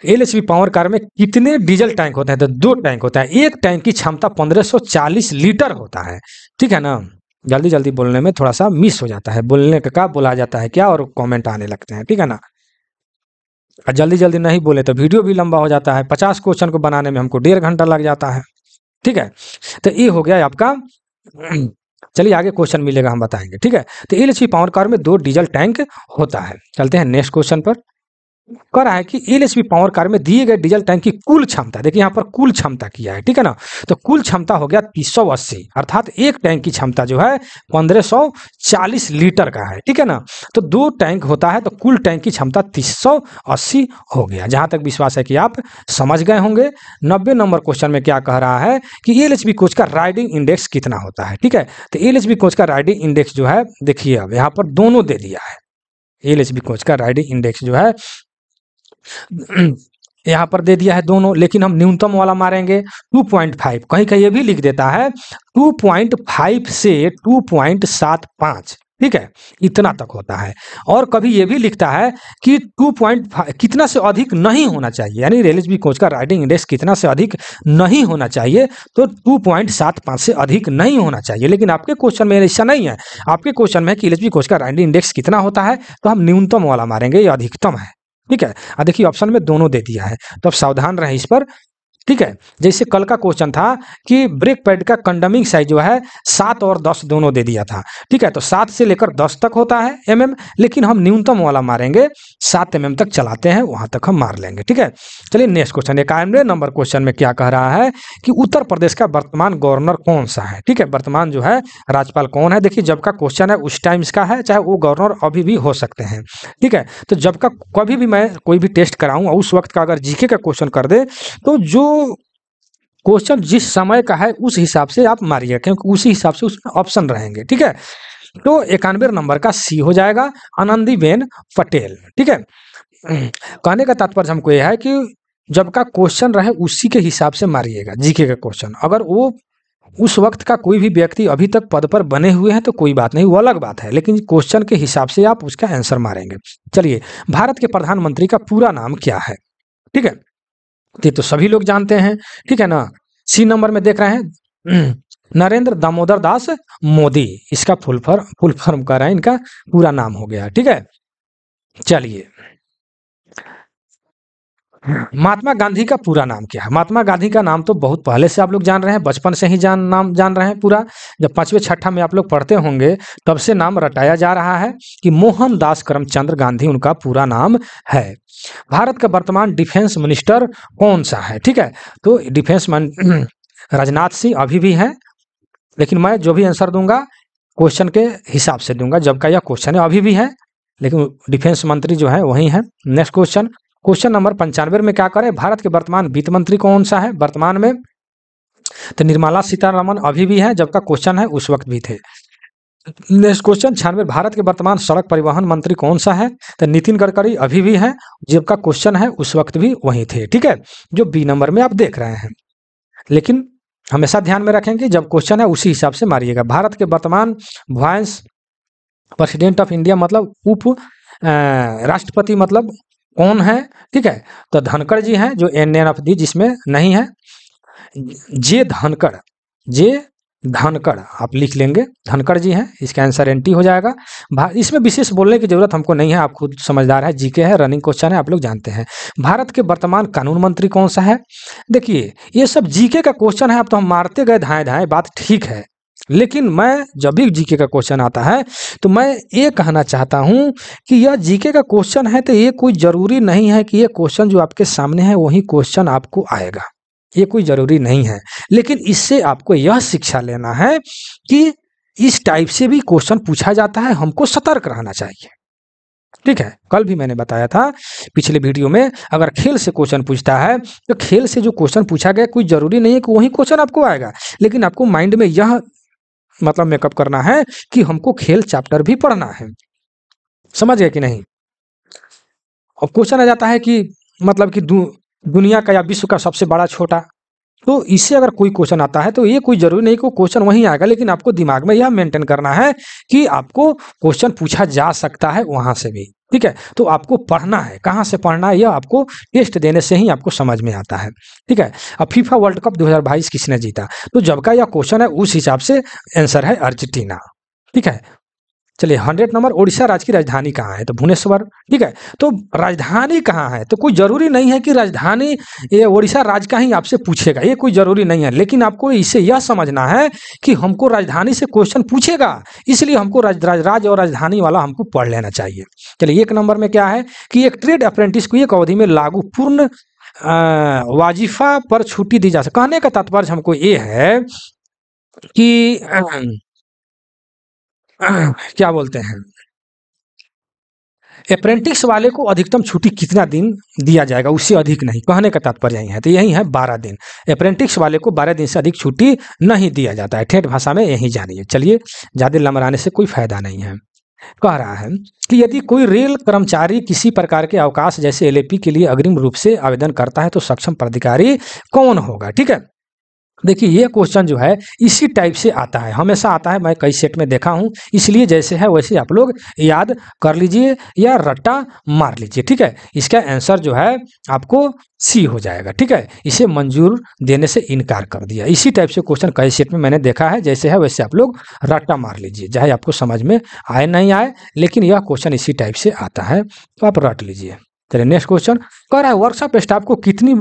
एलएचबी पावर कार में कितने डीजल टैंक होते हैं, तो 2 टैंक होता है। एक टैंक की क्षमता 1540 लीटर होता है। ठीक है ना, जल्दी जल्दी बोलने में थोड़ा सा मिस हो जाता है, बोलने का बोला जाता है क्या और कमेंट आने लगते हैं। ठीक है ना, जल्दी जल्दी नहीं बोले तो वीडियो भी लंबा हो जाता है, 50 क्वेश्चन को बनाने में हमको 1.5 घंटा लग जाता है। ठीक है, तो ये हो गया आपका। चलिए आगे क्वेश्चन मिलेगा हम बताएंगे। ठीक है, तो एलएचबी पावर कार में 2 डीजल टैंक होता है। चलते हैं नेक्स्ट क्वेश्चन पर। कह रहा है कि एलएचबी पावर कार में दिए गए डीजल टैंक की कुल क्षमता, देखिए यहाँ पर कुल क्षमता किया है। ठीक है ना, तो कुल क्षमता हो गया 380, अर्थात एक टैंक की क्षमता जो है 1540 लीटर का है। ठीक है ना, तो 2 टैंक होता है तो कुल टैंक की क्षमता 380 हो गया। जहां तक विश्वास है कि आप समझ गए होंगे। 90 नंबर क्वेश्चन में क्या कह रहा है कि एलएचबी कोच का राइडिंग इंडेक्स कितना होता है। ठीक है, तो एलएचबी कोच का राइडिंग इंडेक्स जो है, देखिए अब यहाँ पर दोनों दे दिया है। एलएचबी कोच का राइडिंग इंडेक्स जो है यहाँ पर दे दिया है दोनों, लेकिन हम न्यूनतम वाला मारेंगे 2.5, कहीं कहीं ये भी लिख देता है 2.5 से 2.75। ठीक है, इतना तक होता है। और कभी ये भी लिखता है कि 2.5 कितना से अधिक नहीं होना चाहिए, यानी एलएचबी कोच का राइडिंग इंडेक्स कितना से अधिक नहीं होना चाहिए, तो 2.75 से अधिक नहीं होना चाहिए। लेकिन आपके क्वेश्चन में ऐसा नहीं है, आपके क्वेश्चन में कि एलएचबी कोच का राइडिंग इंडेक्स कितना होता है, तो हम न्यूनतम वाला मारेंगे, ये अधिकतम है। ठीक है, देखिए ऑप्शन में दोनों दे दिया है, तो अब सावधान रहें इस पर। ठीक है। जैसे कल का क्वेश्चन था कि ब्रेक पैड का कंडमिंग साइज जो है 7 और 10 दोनों दे दिया था, ठीक है। तो 7 से लेकर 10 तक होता है mm, लेकिन हम न्यूनतम वाला मारेंगे, 7 mm तक चलाते हैं, वहां तक हम मार लेंगे, ठीक है। चलिए नेक्स्ट क्वेश्चन, 91 नंबर क्वेश्चन में क्या कह रहा है कि उत्तर प्रदेश का वर्तमान गवर्नर कौन सा है, ठीक है। वर्तमान जो है राज्यपाल कौन है। देखिए जब का क्वेश्चन है उस टाइम्स का है, चाहे वो गवर्नर अभी भी हो सकते हैं, ठीक है। तो जब का कभी भी मैं कोई भी टेस्ट कराऊं उस वक्त का अगर जीके का क्वेश्चन कर दे तो जो क्वेश्चन जिस समय का है उस हिसाब से आप मारिए, क्योंकि उसी हिसाब से उसमें ऑप्शन रहेंगे, ठीक है। तो 91 नंबर का सी हो जाएगा, आनंदीबेन पटेल, ठीक है। कहने का तात्पर्य हमको यह है कि जब का क्वेश्चन रहे उसी के हिसाब से मारिएगा जीके का क्वेश्चन। अगर वो उस वक्त का कोई भी व्यक्ति अभी तक पद पर बने हुए हैं तो कोई बात नहीं, वो अलग बात है, लेकिन क्वेश्चन के हिसाब से आप उसका आंसर मारेंगे। चलिए, भारत के प्रधानमंत्री का पूरा नाम क्या है, ठीक है। ये तो सभी लोग जानते हैं, ठीक है ना। सी नंबर में देख रहे हैं नरेंद्र दामोदर दास मोदी, इसका फुल फॉर्म कर रहे हैं, इनका पूरा नाम हो गया, ठीक है। चलिए, महात्मा गांधी का पूरा नाम क्या है। महात्मा गांधी का नाम तो बहुत पहले से आप लोग जान रहे हैं, बचपन से ही नाम जान रहे हैं पूरा। जब 5वें 6ठा में आप लोग पढ़ते होंगे तब से नाम रटाया जा रहा है कि मोहनदास करमचंद गांधी उनका पूरा नाम है। भारत का वर्तमान डिफेंस मिनिस्टर कौन सा है, ठीक है। तो डिफेंस राजनाथ सिंह अभी भी है, लेकिन मैं जो भी आंसर दूंगा क्वेश्चन के हिसाब से दूंगा। जब का यह क्वेश्चन है अभी भी है, लेकिन डिफेंस मंत्री जो है वही है। नेक्स्ट क्वेश्चन, क्वेश्चन नंबर 95 में क्या करें, भारत के वर्तमान वित्त मंत्री कौन सा है वर्तमान में। तो निर्मला सीतारमण अभी भी है, जब का क्वेश्चन है उस वक्त भी थे। नेक्स्ट क्वेश्चन 96, भारत के वर्तमान सड़क परिवहन मंत्री कौन सा है। तो नितिन गडकरी अभी भी है, जब का क्वेश्चन है उस वक्त भी वही थे, ठीक है। जो बी नंबर में आप देख रहे हैं, लेकिन हमेशा ध्यान में रखेंगे जब क्वेश्चन है उसी हिसाब से मारिएगा। भारत के वर्तमान वाइस प्रेसिडेंट ऑफ इंडिया मतलब उप राष्ट्रपति मतलब कौन है, ठीक है। तो धनखड़ जी हैं, जो NNFD जिसमें नहीं है, जे धनखड़ आप लिख लेंगे, धनखड़ जी हैं, इसका आंसर NT हो जाएगा। इसमें विशेष बोलने की जरूरत हमको नहीं है, आप खुद समझदार है, जीके है, रनिंग क्वेश्चन है, आप लोग जानते हैं। भारत के वर्तमान कानून मंत्री कौन सा है। देखिए ये सब जीके का क्वेश्चन है, अब तो हम मारते गए धाए धाए, बात ठीक है, लेकिन मैं जब भी जीके का क्वेश्चन आता है तो मैं ये कहना चाहता हूं कि यह जीके का क्वेश्चन है तो ये कोई जरूरी नहीं है कि ये क्वेश्चन जो आपके सामने है वही क्वेश्चन आपको आएगा, ये कोई जरूरी नहीं है। लेकिन इससे आपको यह शिक्षा लेना है कि इस टाइप से भी क्वेश्चन पूछा जाता है, हमको सतर्क रहना चाहिए, ठीक है। कल भी मैंने बताया था पिछले वीडियो में, अगर खेल से क्वेश्चन पूछता है तो खेल से जो क्वेश्चन पूछा गया कोई जरूरी नहीं है कि वही क्वेश्चन आपको आएगा, लेकिन आपको माइंड में यह मतलब मेकअप करना है कि हमको खेल चैप्टर भी पढ़ना है, समझ गए कि नहीं। और क्वेश्चन आ जाता है कि मतलब कि दुनिया का या विश्व का सबसे बड़ा छोटा, तो इससे अगर कोई क्वेश्चन आता है तो ये कोई जरूरी नहीं कि क्वेश्चन वहीं आएगा, लेकिन आपको दिमाग में यह मेंटेन करना है कि आपको क्वेश्चन पूछा जा सकता है वहां से भी, ठीक है। तो आपको पढ़ना है, कहाँ से पढ़ना है यह आपको टेस्ट देने से ही आपको समझ में आता है, ठीक है। अब फीफा वर्ल्ड कप 2022 किसने जीता, तो जब का यह क्वेश्चन है उस हिसाब से आंसर है अर्जेंटीना, ठीक है। चलिए 100 नंबर, उड़ीसा राज्य की राजधानी कहाँ है, तो भुवनेश्वर, ठीक है। तो राजधानी कहाँ है, तो कोई जरूरी नहीं है कि राजधानी ये उड़ीसा राज्य का ही आपसे पूछेगा, ये कोई जरूरी नहीं है, लेकिन आपको इससे यह समझना है कि हमको राजधानी से क्वेश्चन पूछेगा, इसलिए हमको राज्य और राजधानी वाला हमको पढ़ लेना चाहिए। चलिए 1 नंबर में क्या है कि एक ट्रेड अप्रेंटिस को एक अवधि में लागू पूर्ण वाजिफा पर छुट्टी दी जा सकती। कहने का तात्पर्य हमको ये है कि क्या बोलते हैं, अप्रेंटिस वाले को अधिकतम छुट्टी कितना दिन दिया जाएगा, उससे अधिक नहीं, कहने का तात्पर्य यही है। तो यही है 12 दिन, अप्रेंटिस वाले को 12 दिन से अधिक छुट्टी नहीं दिया जाता है, ठेठ भाषा में यही जानिए। चलिए ज़्यादा लंबराने से कोई फायदा नहीं है। कह रहा है कि यदि कोई रेल कर्मचारी किसी प्रकार के अवकाश जैसे LAP के लिए अग्रिम रूप से आवेदन करता है तो सक्षम प्राधिकारी कौन होगा, ठीक है। देखिए ये क्वेश्चन जो है इसी टाइप से आता है, हमेशा आता है, मैं कई सेट में देखा हूँ, इसलिए जैसे है वैसे आप लोग याद कर लीजिए या रट्टा मार लीजिए, ठीक है। इसका आंसर जो है आपको सी हो जाएगा, ठीक है। इसे मंजूर देने से इनकार कर दिया, इसी टाइप से क्वेश्चन कई सेट में मैंने देखा है, जैसे है वैसे आप लोग रट्टा मार लीजिए, चाहे आपको समझ में आए नहीं आए, लेकिन यह क्वेश्चन इसी टाइप से आता है, तो आप रट लीजिए। चलिए नेक्स्ट क्वेश्चन कह रहा है वर्कशॉप स्टाफ को कितनी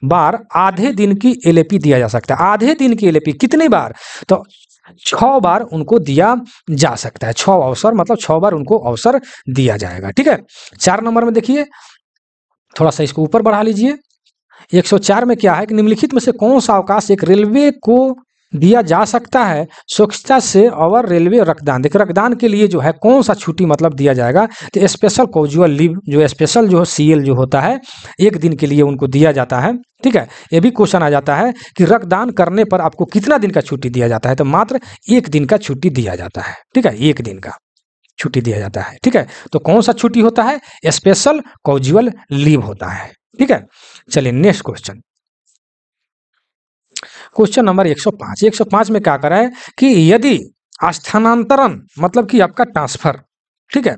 बार आधे दिन की एलएपी दिया जा सकता है। आधे दिन की एलएपी कितनी बार? तो 6 बार उनको दिया जा सकता है। 6 अवसर मतलब 6 बार उनको अवसर दिया जाएगा। ठीक है, 4 नंबर में देखिए, थोड़ा सा इसको ऊपर बढ़ा लीजिए। 104 में क्या है कि निम्नलिखित में से कौन सा अवकाश एक रेलवे को दिया जा सकता है स्वच्छता से और रेलवे रक्तदान? देखिए रक्तदान के लिए जो है कौन सा छुट्टी मतलब दिया जाएगा? तो स्पेशल कैजुअल लीव, जो स्पेशल जो सीएल जो होता है, एक दिन के लिए उनको दिया जाता है। ठीक है, ये भी क्वेश्चन आ जाता है कि रक्तदान करने पर आपको कितना दिन का छुट्टी दिया जाता है? तो मात्र 1 दिन का छुट्टी दिया जाता है। ठीक है, 1 दिन का छुट्टी दिया जाता है। ठीक है, तो कौन सा छुट्टी होता है? स्पेशल कैजुअल लीव होता है। ठीक है, चलिए नेक्स्ट क्वेश्चन, क्वेश्चन नंबर 105। 105 में क्या करा है कि यदि स्थानांतरण मतलब कि आपका ट्रांसफर, ठीक है,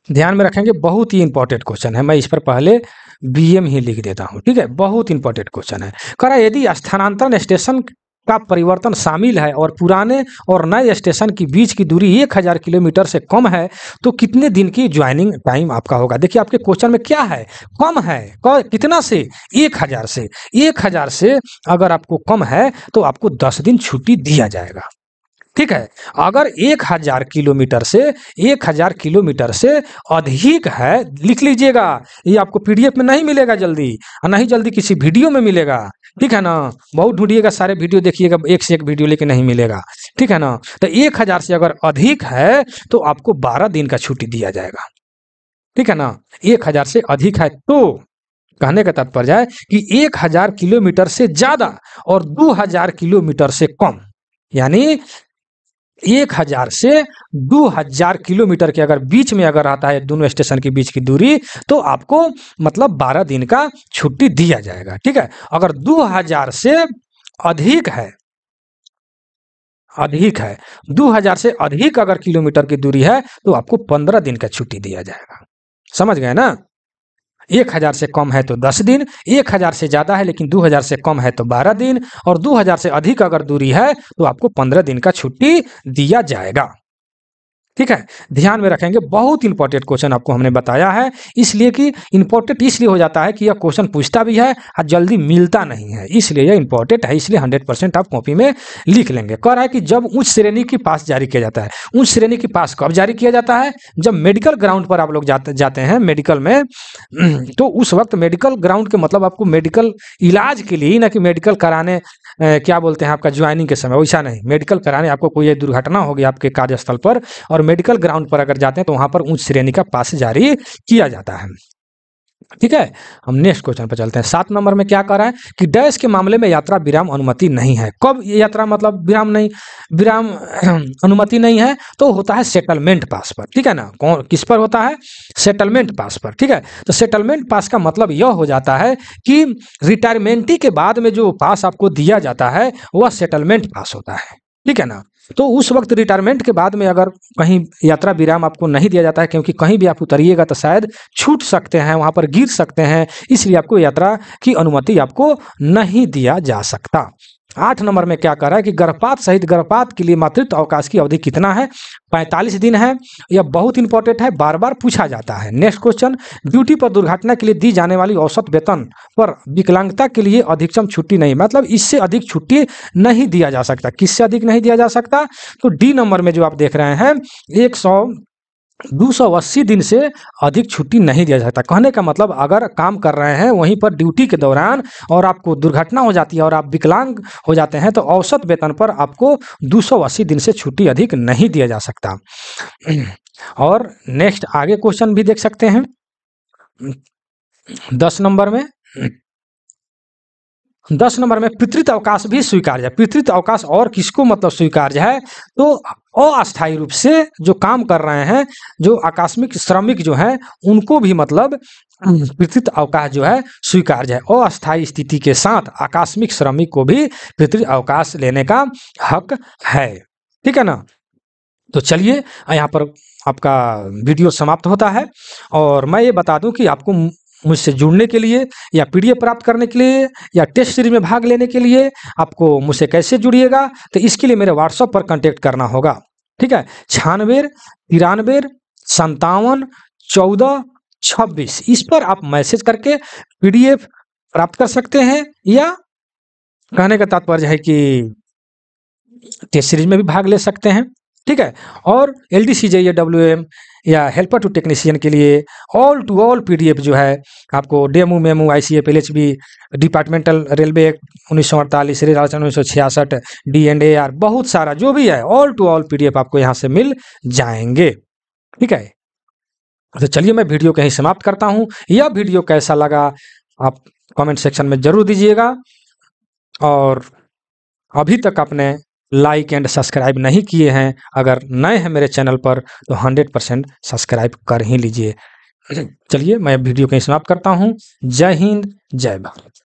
ध्यान में रखेंगे, बहुत ही इंपॉर्टेंट क्वेश्चन है। मैं इस पर पहले बीएम ही लिख देता हूं। ठीक है, बहुत इंपॉर्टेंट क्वेश्चन है। कह रहा है यदि स्थानांतरण स्टेशन का परिवर्तन शामिल है और पुराने और नए स्टेशन की बीच की दूरी 1000 किलोमीटर से कम है तो कितने दिन की ज्वाइनिंग टाइम आपका होगा? देखिए आपके क्वेश्चन में क्या है, कम है, कितना से? 1000 से। 1000 से अगर आपको कम है तो आपको 10 दिन छुट्टी दिया जाएगा। ठीक है, अगर 1000 किलोमीटर से 1000 किलोमीटर से अधिक है, लिख लीजिएगा, ये आपको पीडीएफ में नहीं मिलेगा जल्दी, और नहीं जल्दी किसी वीडियो में मिलेगा। ठीक है ना, बहुत ढूंढिएगा, सारे वीडियो देखिएगा, एक से एक वीडियो लेके नहीं मिलेगा। ठीक है ना, तो 1000 से अगर अधिक है तो आपको 12 दिन का छुट्टी दिया जाएगा। ठीक है ना, 1000 से अधिक है तो कहने का तात्पर्य है कि 1000 किलोमीटर से ज्यादा और 2000 किलोमीटर से कम, यानी 1000 से 2000 किलोमीटर के अगर बीच में अगर आता है दोनों स्टेशन के बीच की दूरी, तो आपको मतलब 12 दिन का छुट्टी दिया जाएगा। ठीक है, अगर 2000 से अधिक है, 2000 से अधिक अगर किलोमीटर की दूरी है तो आपको 15 दिन का छुट्टी दिया जाएगा। समझ गए ना? 1000 से कम है तो 10 दिन, 1000 से ज़्यादा है लेकिन 2000 से कम है तो 12 दिन, और 2000 से अधिक अगर दूरी है तो आपको 15 दिन का छुट्टी दिया जाएगा। ठीक है, ध्यान में रखेंगे, बहुत इंपॉर्टेंट क्वेश्चन आपको हमने बताया है, इसलिए कि इंपॉर्टेंट इसलिए हो जाता है कि यह क्वेश्चन पूछता भी है और जल्दी मिलता नहीं है, इसलिए यह इंपॉर्टेंट है, इसलिए 100% आप कॉपी में लिख लेंगे। कह रहा है कि जब उच्च श्रेणी की पास जारी किया जाता है, उच्च श्रेणी की पास कब जारी किया जाता है? जब मेडिकल ग्राउंड पर आप लोग जाते हैं मेडिकल में, तो उस वक्त मेडिकल ग्राउंड के मतलब आपको मेडिकल इलाज के लिए, ना कि मेडिकल कराने क्या बोलते हैं आपका ज्वाइनिंग के समय, वैसा नहीं, मेडिकल कराने आपको कोई दुर्घटना हो गई आपके कार्यस्थल पर और मेडिकल ग्राउंड पर अगर जाते हैं तो वहां पर उच्च श्रेणी का पास जारी किया जाता है। ठीक है, हम नेक्स्ट क्वेश्चन पर चलते हैं। 7 नंबर में क्या कर रहा है कि डैश के मामले में यात्रा विराम अनुमति नहीं है। कब यात्रा मतलब विराम अनुमति नहीं है? तो होता है सेटलमेंट पास पर। ठीक है ना, कौन किस पर होता है? सेटलमेंट पास पर। ठीक है, तो सेटलमेंट पास का मतलब यह हो जाता है कि रिटायरमेंटी के बाद में जो पास आपको दिया जाता है वह सेटलमेंट पास होता है। ठीक है ना, तो उस वक्त रिटायरमेंट के बाद में अगर कहीं यात्रा विराम आपको नहीं दिया जाता है, क्योंकि कहीं भी आप उतरिएगा तो शायद छूट सकते हैं, वहां पर गिर सकते हैं, इसलिए आपको यात्रा की अनुमति आपको नहीं दिया जा सकता। 8 नंबर में क्या कर रहा है कि गर्भपात सहित गर्भपात के लिए मातृत्व अवकाश की अवधि कितना है? 45 दिन है। यह बहुत इंपॉर्टेंट है, बार बार पूछा जाता है। नेक्स्ट क्वेश्चन, ड्यूटी पर दुर्घटना के लिए दी जाने वाली औसत वेतन पर विकलांगता के लिए अधिकतम छुट्टी नहीं, मतलब इससे अधिक छुट्टी नहीं दिया जा सकता। किससे अधिक नहीं दिया जा सकता? तो डी नंबर में जो आप देख रहे हैं 280 दिन से अधिक छुट्टी नहीं दिया जाता। कहने का मतलब अगर काम कर रहे हैं वहीं पर ड्यूटी के दौरान और आपको दुर्घटना हो जाती है और आप विकलांग हो जाते हैं तो औसत वेतन पर आपको 280 दिन से छुट्टी अधिक नहीं दिया जा सकता। और नेक्स्ट आगे क्वेश्चन भी देख सकते हैं 10 नंबर में। 10 नंबर में पितृत्व अवकाश भी स्वीकार्य है। पितृत्व अवकाश और किसको मतलब स्वीकार्य है? तो अस्थायी रूप से जो काम कर रहे हैं, जो आकस्मिक श्रमिक जो हैं उनको भी मतलब पितृत्व अवकाश जो है स्वीकार्य है। अस्थायी स्थिति के साथ आकस्मिक श्रमिक को भी पितृत्व अवकाश लेने का हक है। ठीक है ना, तो चलिए यहाँ पर आपका वीडियो समाप्त होता है। और मैं ये बता दूं कि आपको मुझसे जुड़ने के लिए या पीडीएफ प्राप्त करने के लिए या टेस्ट सीरीज में भाग लेने के लिए आपको मुझसे कैसे जुड़िएगा? तो इसके लिए मेरे व्हाट्सएप पर कांटेक्ट करना होगा। ठीक है, 96 93 57 14 26 इस पर आप मैसेज करके पीडीएफ प्राप्त कर सकते हैं, या कहने का तात्पर्य है कि टेस्ट सीरीज में भी भाग ले सकते हैं। ठीक है, और एलडीसी जेईई डब्ल्यूएम या हेल्पर टू टेक्नीशियन के लिए ऑल टू ऑल पीडीएफ जो है आपको demo memo ICF LHB departmental railway act 1948 rail 1966 डीएनएआर बहुत सारा जो भी है ऑल टू ऑल पीडीएफ आपको यहाँ से मिल जाएंगे। ठीक है, तो चलिए मैं वीडियो कहीं समाप्त करता हूँ। यह वीडियो कैसा लगा आप कमेंट सेक्शन में जरूर दीजिएगा, और अभी तक आपने लाइक एंड सब्सक्राइब नहीं किए हैं, अगर नए हैं मेरे चैनल पर तो 100% सब्सक्राइब कर ही लीजिए। चलिए मैं वीडियो कहीं समाप्त करता हूँ। जय हिंद, जय भारत।